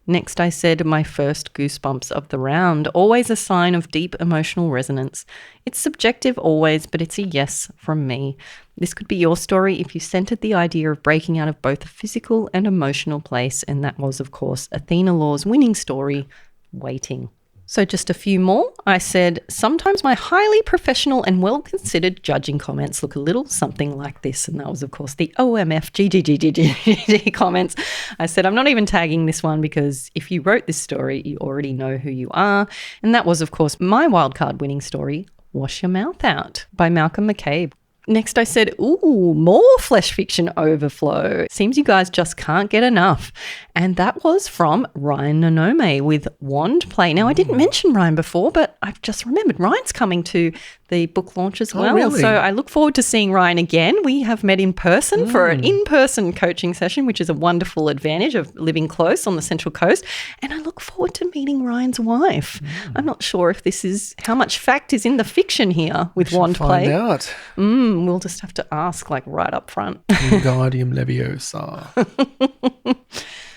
Next, I said my first goosebumps of the round, always a sign of deep emotional resonance. It's subjective always, but it's a yes from me. This could be your story if you centered the idea of breaking out of both a physical and emotional place, and that was, of course, Athena Law's winning story, Waiting. So just a few more. I said, sometimes my highly professional and well-considered judging comments look a little something like this. And that was, of course, the OMF GGGGGG comments. I said, I'm not even tagging this one because if you wrote this story, you already know who you are. And that was, of course, my wildcard winning story, Wash Your Mouth Out by Malcolm McCabe. Next I said, ooh, more flesh fiction overflow. Seems you guys just can't get enough. And that was from Ryan Nanome with Wand Play. Now, I didn't mention Ryan before, but I've just remembered Ryan's coming to the book launch as well. Really? So I look forward to seeing Ryan again. We have met in person for an in-person coaching session, which is a wonderful advantage of living close on the Central Coast. And I look forward to meeting Ryan's wife. I'm not sure if this is how much fact is in the fiction here with Wand Play. Find out. We'll just have to ask like right up front. Wingardium Leviosa.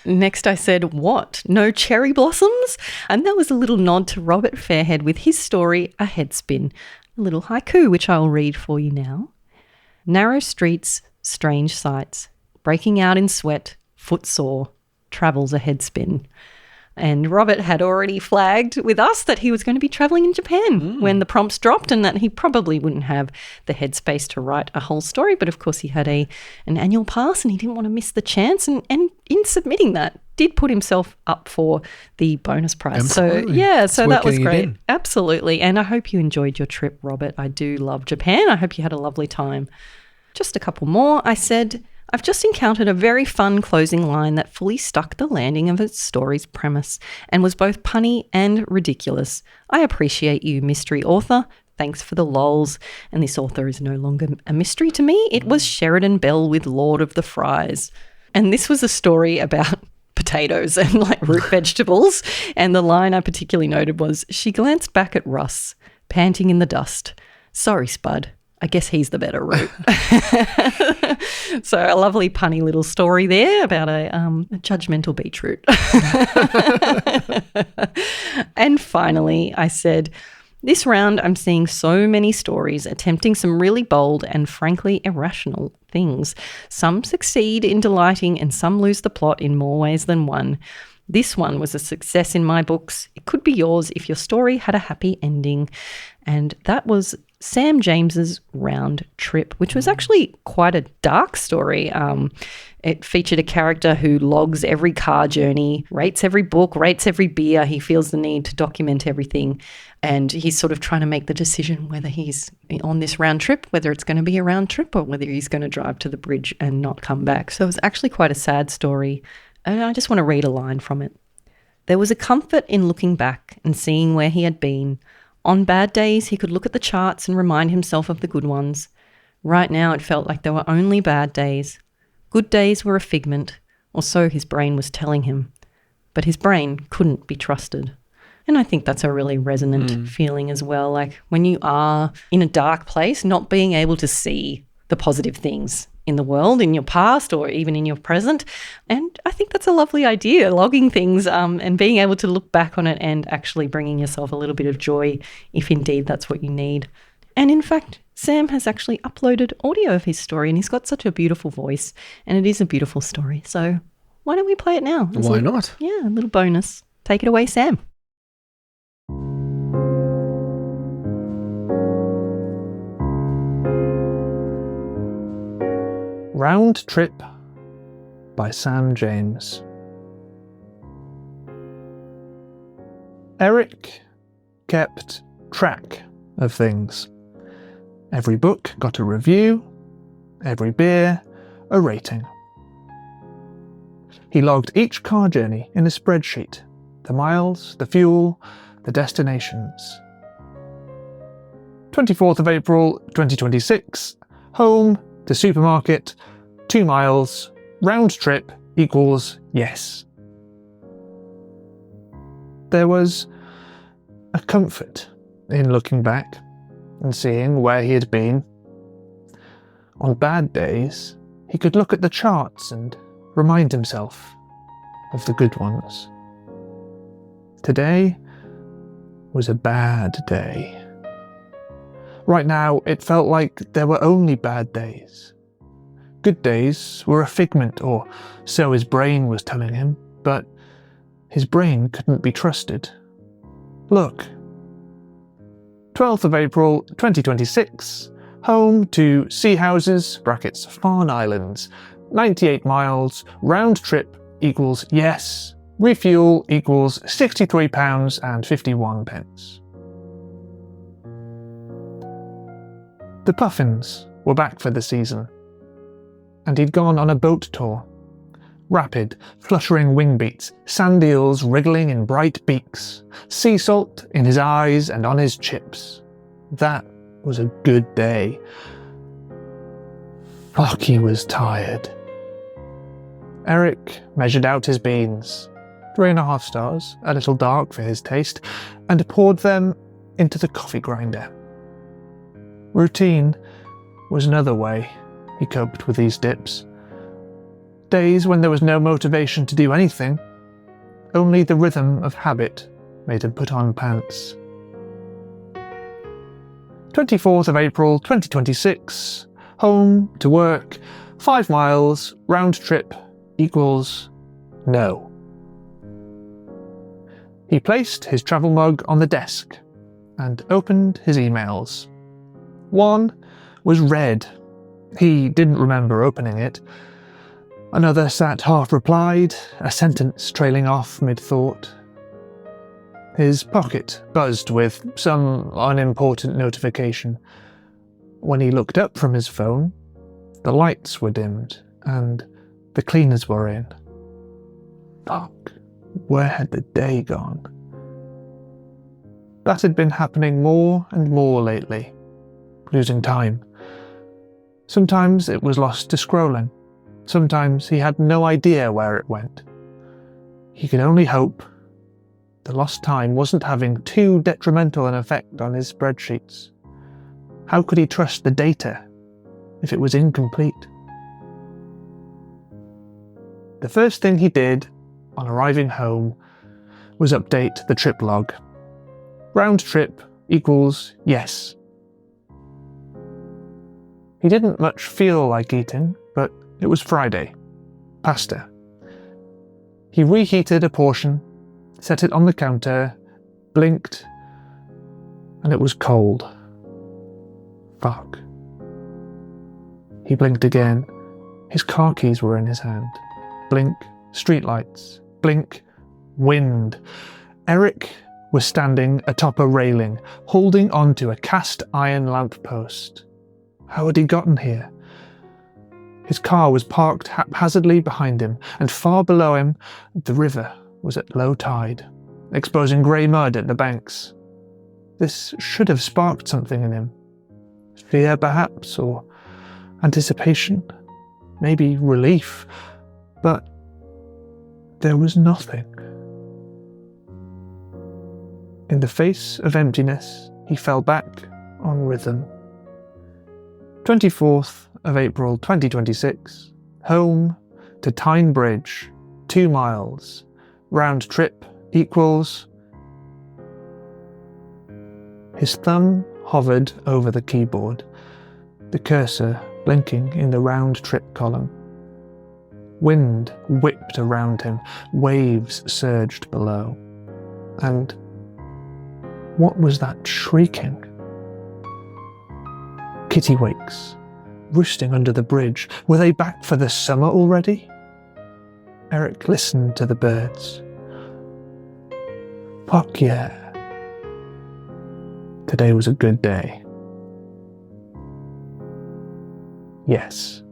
Next I said, what? No cherry blossoms? And that was a little nod to Robert Fairhead with his story, A Headspin. A little haiku, which I'll read for you now. Narrow streets, strange sights, breaking out in sweat, footsore, travels a headspin. And Robert had already flagged with us that he was going to be travelling in Japan when the prompts dropped, and that he probably wouldn't have the headspace to write a whole story. But of course he had an annual pass and he didn't want to miss the chance. And in submitting that, did put himself up for the bonus prize. Absolutely. So yeah, It's so worth that was getting it great. in. Absolutely. And I hope you enjoyed your trip, Robert. I do love Japan. I hope you had a lovely time. Just a couple more. I said, I've just encountered a very fun closing line that fully stuck the landing of its story's premise and was both punny and ridiculous. I appreciate you, mystery author. Thanks for the lols. And this author is no longer a mystery to me. It was Sheridan Bell with Lord of the Fries. And this was a story about potatoes and like root vegetables. And the line I particularly noted was, she glanced back at Russ, panting in the dust. Sorry, Spud. I guess he's the better root. So a lovely punny little story there about a judgmental beetroot. And finally, I said, this round I'm seeing so many stories attempting some really bold and frankly irrational things. Some succeed in delighting and some lose the plot in more ways than one. This one was a success in my books. It could be yours if your story had a happy ending. And that was Sam James's Round Trip, which was actually quite a dark story. It featured a character who logs every car journey, rates every book, rates every beer. He feels the need to document everything. And he's sort of trying to make the decision whether he's on this round trip, whether it's going to be a round trip or whether he's going to drive to the bridge and not come back. So it was actually quite a sad story. And I just want to read a line from it. There was a comfort in looking back and seeing where he had been. On bad days, he could look at the charts and remind himself of the good ones. Right now, it felt like there were only bad days. Good days were a figment, or so his brain was telling him. But his brain couldn't be trusted. And I think that's a really resonant feeling as well. Like when you are in a dark place, not being able to see the positive things in the world, in your past or even in your present. And I think that's a lovely idea, logging things and being able to look back on it and actually bringing yourself a little bit of joy if indeed that's what you need. And in fact, Sam has actually uploaded audio of his story and he's got such a beautiful voice and it is a beautiful story. So why don't we play it now? Why not? Yeah, a little bonus. Take it away, Sam. Round Trip by Sam James. Eric kept track of things. Every book got a review, every beer a rating. He logged each car journey in a spreadsheet, the miles, the fuel, the destinations. 24th of April 2026, home to supermarket, 2 miles, round trip equals yes. There was a comfort in looking back and seeing where he had been. On bad days, he could look at the charts and remind himself of the good ones. Today was a bad day. Right now, it felt like there were only bad days. Good days were a figment, or so his brain was telling him, but his brain couldn't be trusted. Look. 12th of April 2026, home to Sea Houses, brackets Farne Islands, 98 miles, round trip equals yes, refuel equals £63.51. The Puffins were back for the season, and he'd gone on a boat tour. Rapid, fluttering wing beats, sand eels wriggling in bright beaks, sea salt in his eyes and on his chips. That was a good day. Fuck, he was tired. Eric measured out his beans, 3.5 stars, a little dark for his taste, and poured them into the coffee grinder. Routine was another way he coped with these dips. Days when there was no motivation to do anything, only the rhythm of habit made him put on pants. 24th of April 2026, home to work, 5 miles, round trip equals no. He placed his travel mug on the desk and opened his emails. One was red. He didn't remember opening it. Another sat half-replied, a sentence trailing off mid-thought. His pocket buzzed with some unimportant notification. When he looked up from his phone, the lights were dimmed and the cleaners were in. Fuck, where had the day gone? That had been happening more and more lately, losing time. Sometimes it was lost to scrolling. Sometimes he had no idea where it went. He could only hope the lost time wasn't having too detrimental an effect on his spreadsheets. How could he trust the data if it was incomplete? The first thing he did on arriving home was update the trip log. Round trip equals yes. He didn't much feel like eating, but it was Friday. Pasta. He reheated a portion, set it on the counter, blinked, and it was cold. Fuck. He blinked again. His car keys were in his hand. Blink, streetlights. Blink, wind. Eric was standing atop a railing, holding onto a cast iron lamppost. How had he gotten here? His car was parked haphazardly behind him, and far below him, the river was at low tide, exposing grey mud at the banks. This should have sparked something in him. Fear, perhaps, or anticipation, maybe relief, but there was nothing. In the face of emptiness, he fell back on rhythm. 24th of April 2026, home to Tyne Bridge, 2 miles, round trip equals... His thumb hovered over the keyboard, the cursor blinking in the round trip column. Wind whipped around him, waves surged below. And what was that shrieking? Kittiwakes, roosting under the bridge. Were they back for the summer already? Eric listened to the birds. Fuck yeah. Today was a good day. Yes.